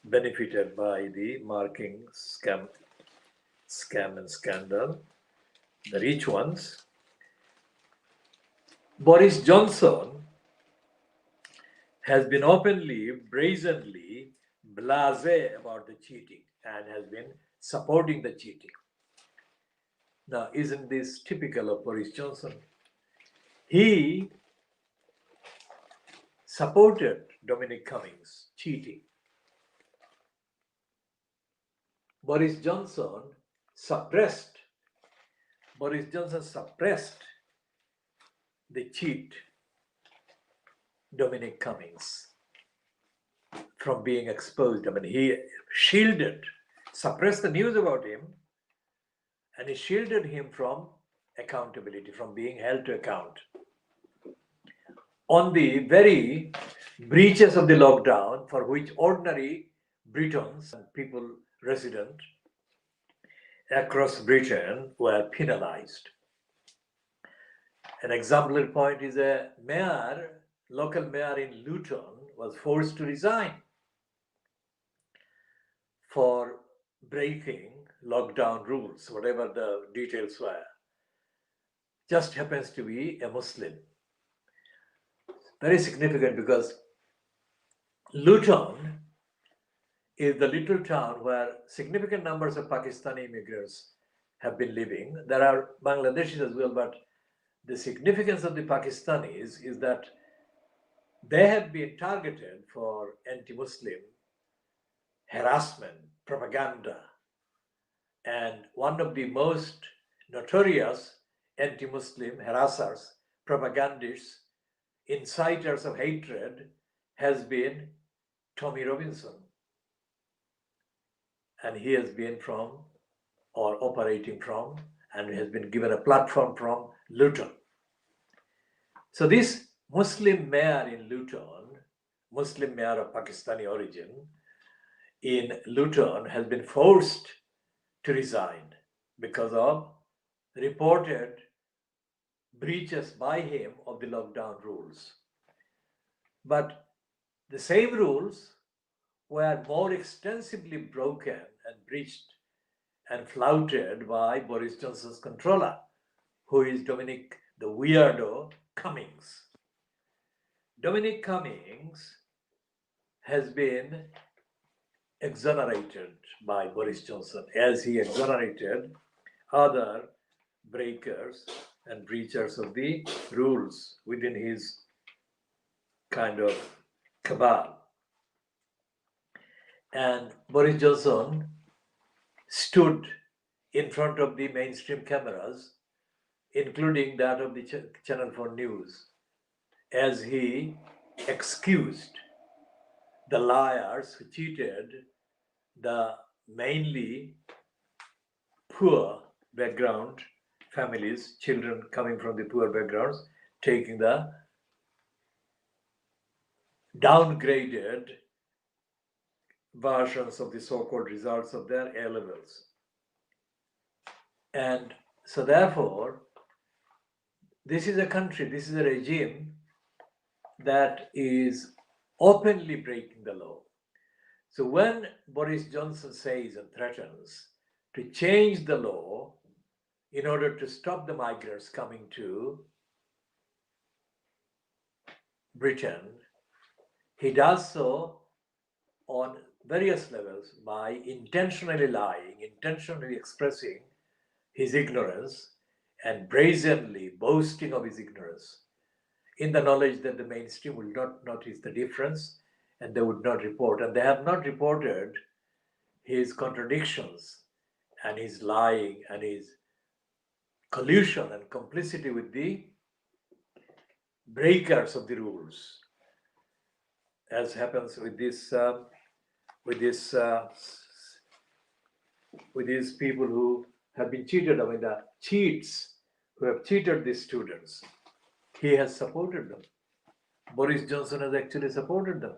benefited by the marking scam and scandal, the rich ones. Boris Johnson has been openly, brazenly blasé about the cheating and has been supporting the cheating. Now, isn't this typical of Boris Johnson? He supported Dominic Cummings cheating. Boris Johnson suppressed the cheat Dominic Cummings from being exposed. I mean, he suppressed the news about him, and he shielded him from accountability, from being held to account. On the very breaches of the lockdown, for which ordinary Britons and people resident across Britain were penalized. An exemplary point is a local mayor in Luton was forced to resign for breaking lockdown rules, whatever the details were. Just happens to be a Muslim. Very significant because Luton is the little town where significant numbers of Pakistani immigrants have been living. There are Bangladeshis as well, but the significance of the Pakistanis is that they have been targeted for anti-Muslim harassment, propaganda, and one of the most notorious anti-Muslim harassers, propagandists, inciters of hatred has been Tommy Robinson. And he has been from, or operating from, and has been given a platform from Luton. So this Muslim mayor in Luton, Muslim mayor of Pakistani origin, in Luton has been forced to resign because of reported breaches by him of the lockdown rules. But the same rules were more extensively broken and breached and flouted by Boris Johnson's controller, who is Dominic the weirdo Cummings. Dominic Cummings has been exonerated by Boris Johnson, as he exonerated other breakers and breachers of the rules within his kind of cabal. And Boris Johnson stood in front of the mainstream cameras, including that of the Channel 4 News, as he excused the liars who cheated the mainly poor background families, children coming from the poor backgrounds, taking the downgraded versions of the so-called results of their A levels. And so therefore, this is a country, this is a regime that is openly breaking the law. So when Boris Johnson says and threatens to change the law in order to stop the migrants coming to Britain, he does so on various levels by intentionally lying, intentionally expressing his ignorance, and brazenly boasting of his ignorance, in the knowledge that the mainstream will not notice the difference and they would not report. And they have not reported his contradictions and his lying and his collusion and complicity with the breakers of the rules, as happens with with this, with these people who have been cheated. I mean, the cheats who have cheated these students. He has supported them. Boris Johnson has actually supported them.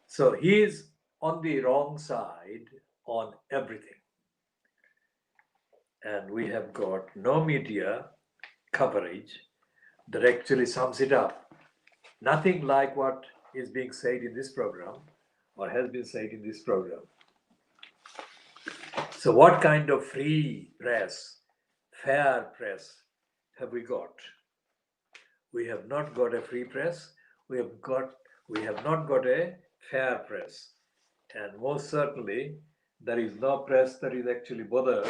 So he is on the wrong side on everything. And we have got no media coverage that actually sums it up. Nothing like what is being said in this program or has been said in this program. So, what kind of free press, fair press have we got? We have not got a free press. We have not got a fair press. And most certainly, there is no press that is actually bothered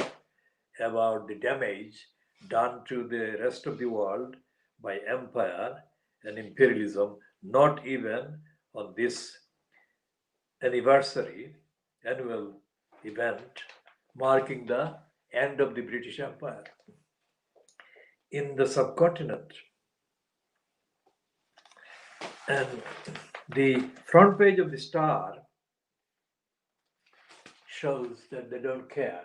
about the damage done to the rest of the world by empire and imperialism, not even on this annual event marking the end of the British Empire in the subcontinent. And the front page of the Star shows that they don't care.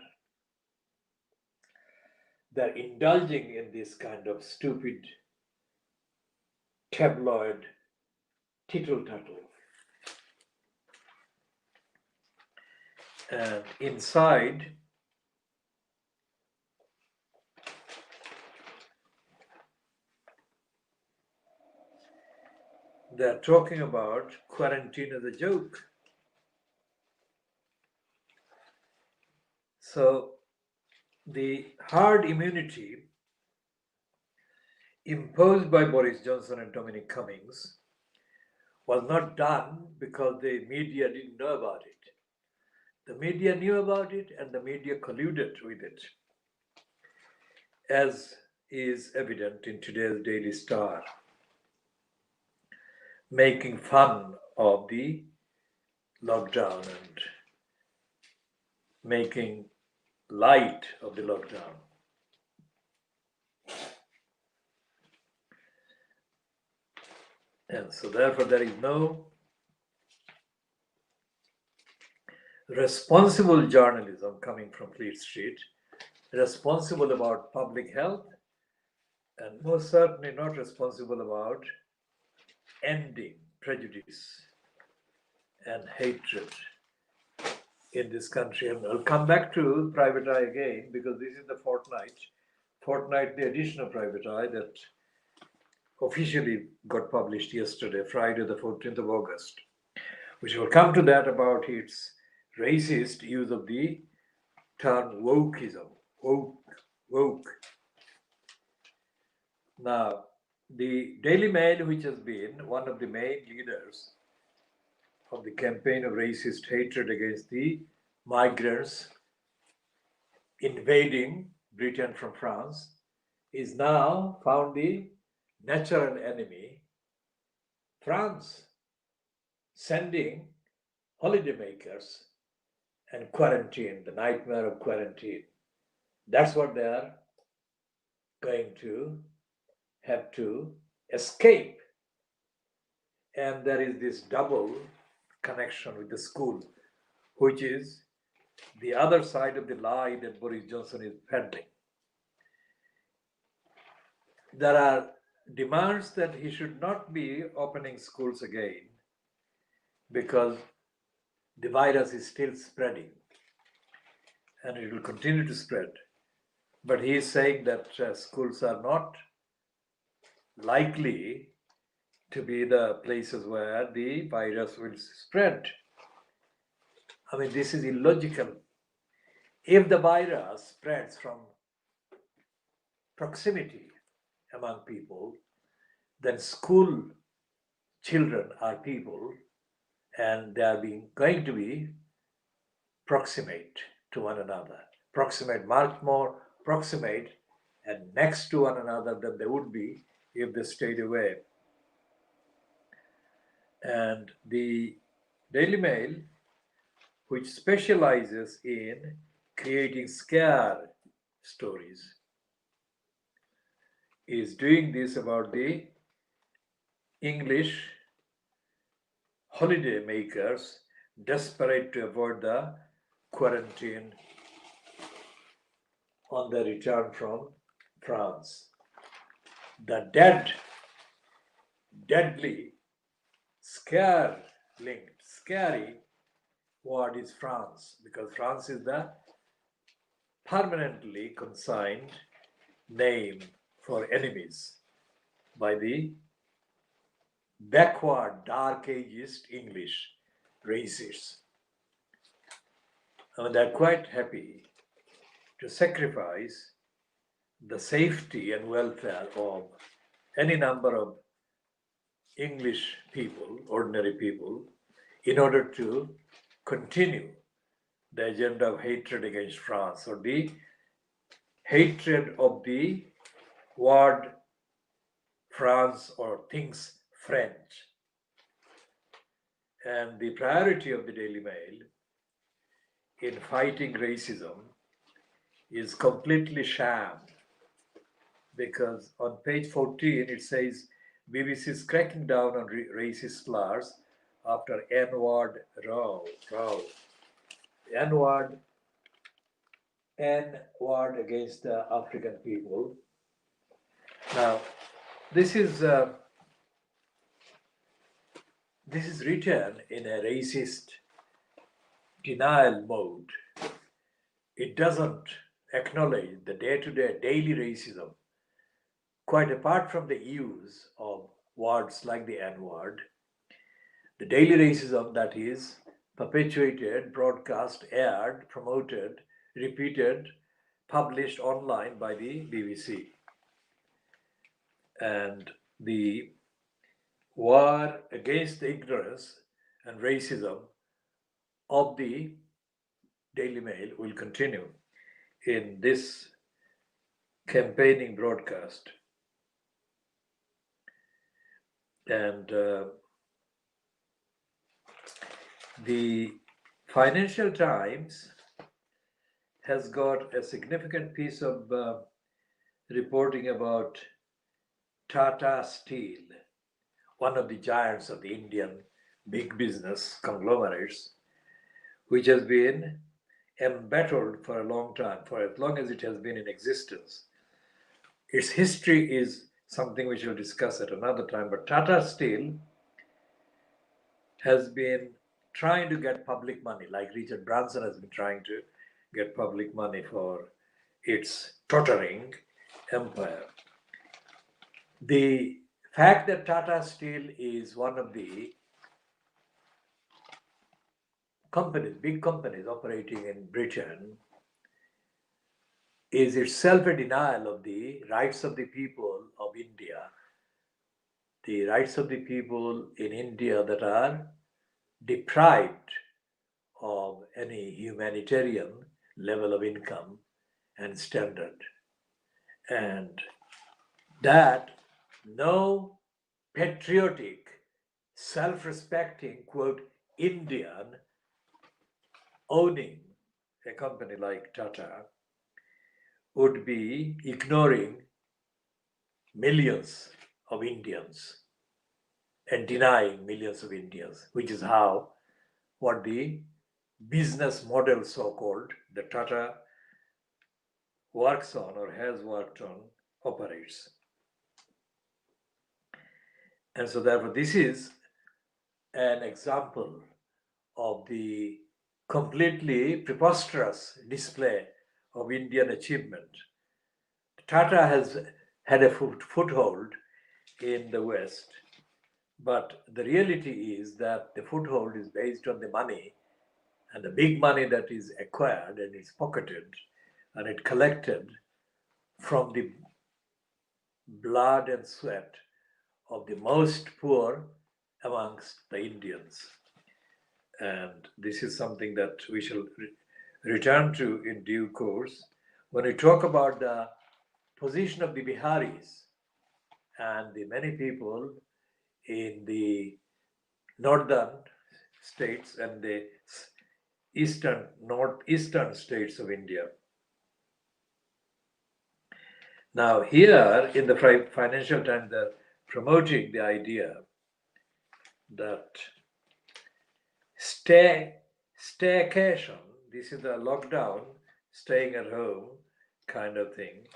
They're indulging in this kind of stupid tabloid tittle-tattle. And inside, they're talking about quarantine as a joke. So the herd immunity imposed by Boris Johnson and Dominic Cummings was not done because the media didn't know about it. The media knew about it and the media colluded with it, as is evident in today's Daily Star, making fun of the lockdown and making light of the lockdown. And so therefore there is no responsible journalism coming from Fleet Street, responsible about public health, and most certainly not responsible about ending prejudice and hatred in this country. And I'll come back to Private Eye again because this is the fortnightly edition of Private Eye that officially got published yesterday, Friday the 14th of August. We shall come to that about its racist use of the term wokeism. Woke. Now, the Daily Mail, which has been one of the main leaders of the campaign of racist hatred against the migrants invading Britain from France, is now found the natural enemy, France, sending holidaymakers and quarantine, the nightmare of quarantine. That's what they are going to have to escape. And there is this double connection with the school, which is the other side of the lie that Boris Johnson is peddling. There are demands that he should not be opening schools again because the virus is still spreading and it will continue to spread. But he is saying that schools are not likely to be the places where the virus will spread. I mean, this is illogical. If the virus spreads from proximity among people, then school children are people and they are going to be proximate to one another. Proximate, much more proximate and next to one another than they would be if they stayed away. And the Daily Mail, which specializes in creating scare stories, is doing this about the English holiday makers desperate to avoid the quarantine on their return from France. The deadly, scary word is France, because France is the permanently consigned name for enemies by the backward, dark ageist English racists. And they're quite happy to sacrifice the safety and welfare of any number of English people, ordinary people, in order to continue the agenda of hatred against France, or the hatred of the word France or things French. And the priority of the Daily Mail in fighting racism is completely sham, because on page 14 it says BBC is cracking down on racist slurs after N-word row. N-word against the African people. Now, this is written in a racist denial mode. It doesn't acknowledge the day-to-day daily racism, quite apart from the use of words like the N-word, the daily racism that is perpetuated, broadcast, aired, promoted, repeated, published online by the BBC. And the war against the ignorance and racism of the Daily Mail will continue in this campaigning broadcast. And the Financial Times has got a significant piece of reporting about Tata Steel, one of the giants of the Indian big business conglomerates, which has been embattled for a long time, for as long as it has been in existence. Its history is something which we'll discuss at another time, but Tata Steel has been trying to get public money, like Richard Branson has been trying to get public money for its tottering empire. The fact that Tata Steel is one of the big companies operating in Britain, is itself a denial of the rights of the people of India, the rights of the people in India that are deprived of any humanitarian level of income and standard. And that no patriotic, self-respecting, quote, Indian owning a company like Tata would be ignoring millions of Indians and denying millions of Indians, which is how what the business model, so-called, the Tata works on or has worked on, operates. And so therefore this is an example of the completely preposterous display of Indian achievement. Tata has had a foothold in the West, but the reality is that the foothold is based on the money, and the big money that is acquired and is pocketed and it collected from the blood and sweat of the most poor amongst the Indians. And this is something that we shall return to in due course when we talk about the position of the Biharis and the many people in the northern states and the northeastern states of India. Now, here in the Financial Times, they're promoting the idea that staycation, this is the lockdown, staying at home kind of thing,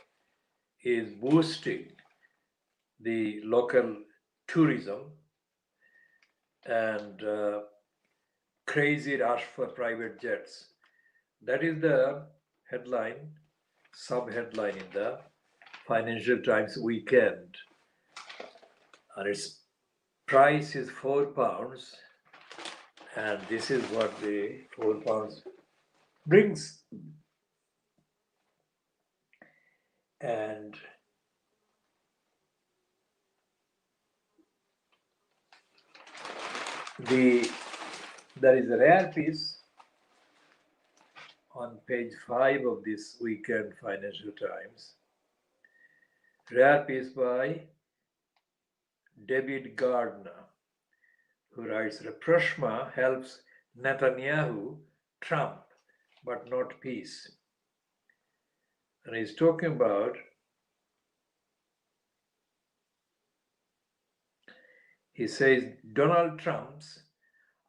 is boosting the local tourism and crazy rush for private jets. That is the headline, sub-headline in the Financial Times weekend. And its price is £4, and this is what the £4 brings. And there is a rare piece on page 5 of this weekend Financial Times. Rare piece by David Gardner, who writes, Rapprochement helps Netanyahu Trump, but not peace. And he's talking about he says Donald Trump's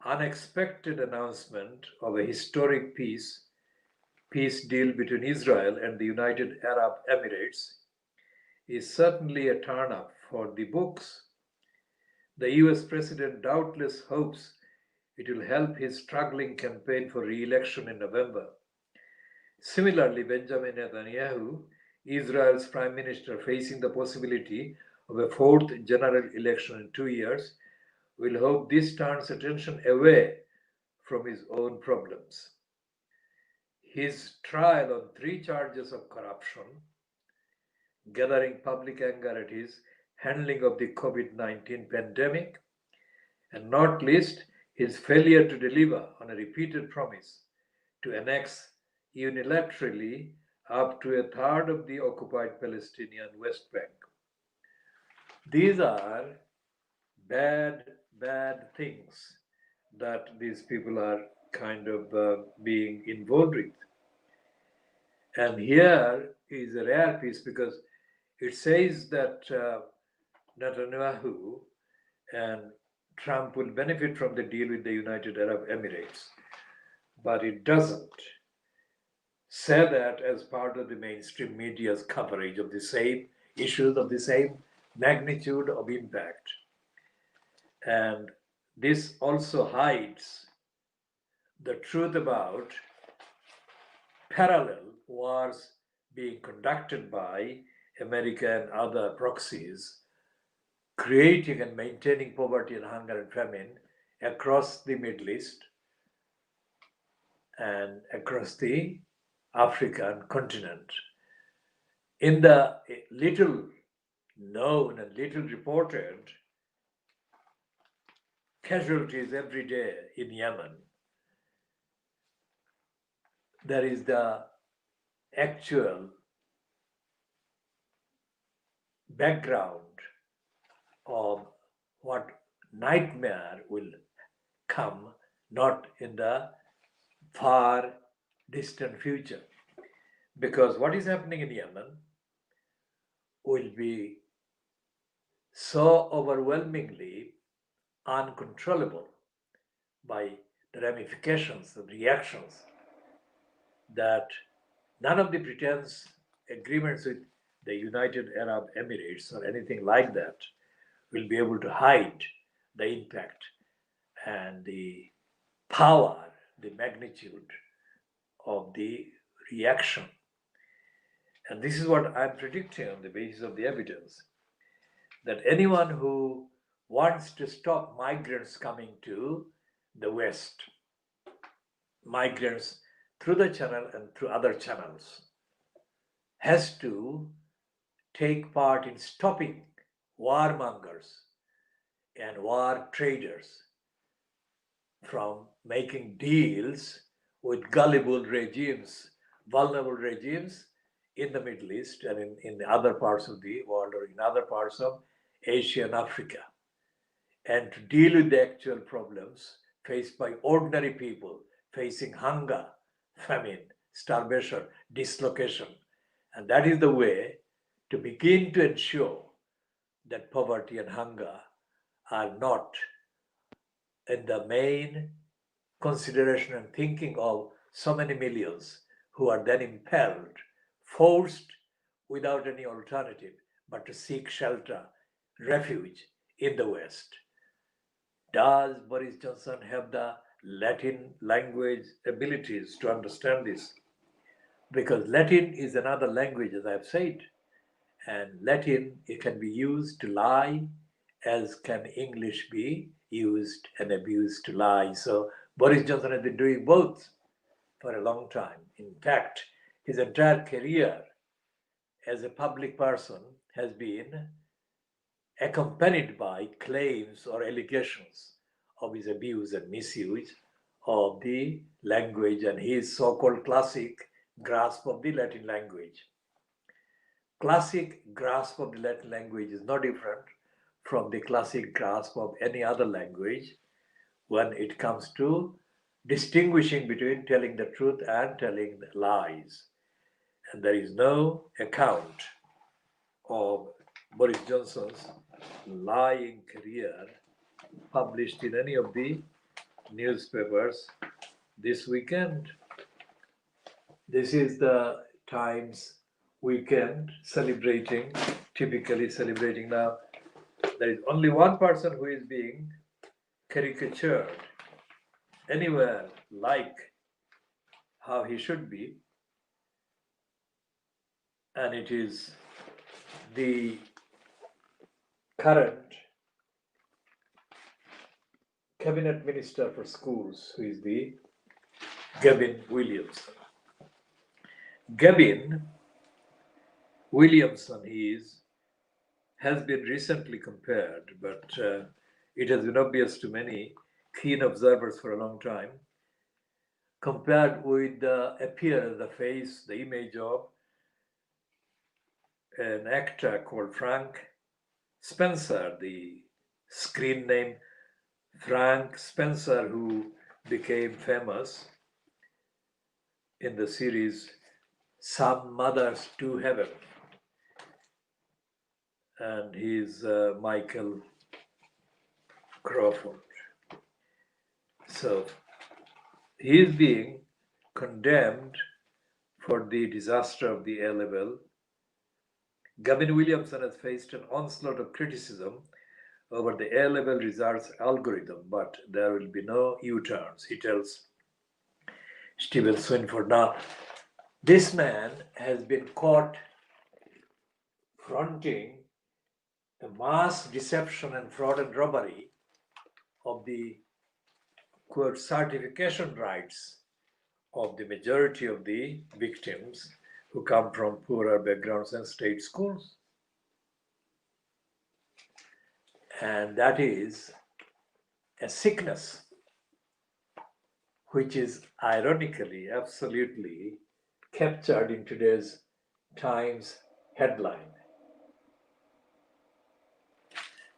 unexpected announcement of a historic peace deal between Israel and the United Arab Emirates is certainly a turn-up for the books. The US president doubtless hopes it will help his struggling campaign for re-election in November. Similarly, Benjamin Netanyahu, Israel's prime minister facing the possibility of a fourth general election in 2 years, will hope this turns attention away from his own problems. His trial on 3 charges of corruption, gathering public anger at his handling of the COVID-19 pandemic, and not least his failure to deliver on a repeated promise to annex unilaterally up to a third of the occupied Palestinian West Bank. These are bad things that these people are kind of being involved with. And here is a rare piece because it says that Netanyahu and Trump will benefit from the deal with the United Arab Emirates, but it doesn't say that as part of the mainstream media's coverage of the same issues of the same magnitude of impact. And this also hides the truth about parallel wars being conducted by America and other proxies, creating and maintaining poverty and hunger and famine across the Middle East and across the African continent. In the little known and little reported casualties every day in Yemen, there is the actual background of what nightmare will come, not in the far distant future. Because what is happening in Yemen will be so overwhelmingly uncontrollable by the ramifications, the reactions, that none of the pretense agreements with the United Arab Emirates or anything like that will be able to hide the impact and the power, the magnitude of the reaction. And this is what I'm predicting on the basis of the evidence, that anyone who wants to stop migrants coming to the West, migrants through the channel and through other channels, has to take part in stopping warmongers and war traders from making deals with gullible regimes, vulnerable regimes in the Middle East and in the other parts of the world or in other parts of Asia and Africa, and to deal with the actual problems faced by ordinary people facing hunger, famine, starvation, dislocation. And that is the way to begin to ensure that poverty and hunger are not in the main consideration and thinking of so many millions who are then impelled, forced without any alternative but to seek shelter, refuge in the West. Does Boris Johnson have the Latin language abilities to understand this? Because Latin is another language, as I've said, and Latin it can be used to lie, as can English be used and abused to lie. So Boris Johnson has been doing both for a long time. In fact, his entire career as a public person has been accompanied by claims or allegations of his abuse and misuse of the language and his so-called classic grasp of the Latin language. Classic grasp of the Latin language is no different from the classic grasp of any other language when it comes to distinguishing between telling the truth and telling lies. And there is no account of Boris Johnson's lying career published in any of the newspapers this weekend. This is the Times weekend typically celebrating now. There is only one person who is being caricatured anywhere like how he should be, and it is the current cabinet minister for schools, who is the Gavin Williamson. Gavin Williamson has been recently compared, but it has been obvious to many keen observers for a long time, compared with the appearance, the face, the image of an actor called Frank Spencer, the screen name Frank Spencer, who became famous in the series Some Mothers to Heaven. And he's Michael Crawford. So he is being condemned for the disaster of the A level. Gavin Williamson has faced an onslaught of criticism over the A level results algorithm, but there will be no U-turns, he tells Stephen Swinford. Now, this man has been caught fronting a mass deception and fraud and robbery of the, quote, certification rights of the majority of the victims who come from poorer backgrounds and state schools. And that is a sickness which is ironically, absolutely captured in today's Times headline.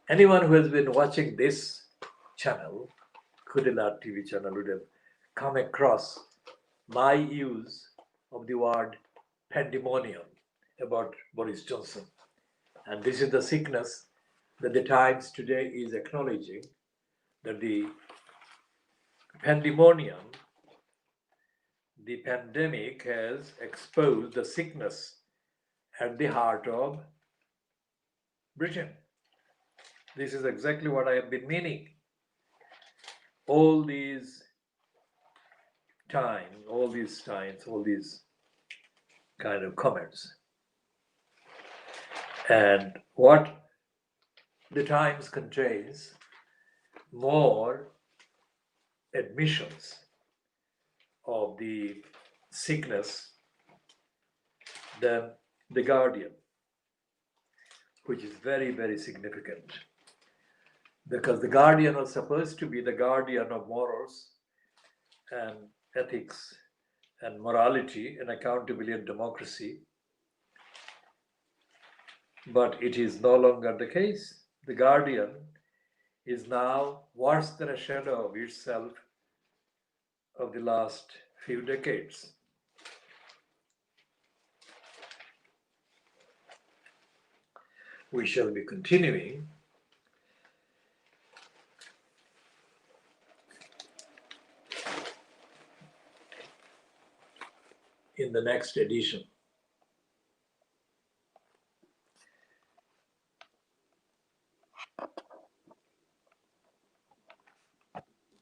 Anyone who has been watching this channel, KhoodeelaarTV channel, would have come across my use of the word pandemonium about Boris Johnson. And this is the sickness that the Times today is acknowledging, that the pandemonium, the pandemic, has exposed the sickness at the heart of Britain. This is exactly what I have been meaning all these times, all these kind of comments. And what the Times contains more admissions of the sickness than the Guardian, which is very, very significant. because the guardian was supposed to be the guardian of morals and ethics and morality and accountability and democracy. But it is no longer the case. The guardian is now worse than a shadow of itself of the last few decades. We shall be continuing in the next edition.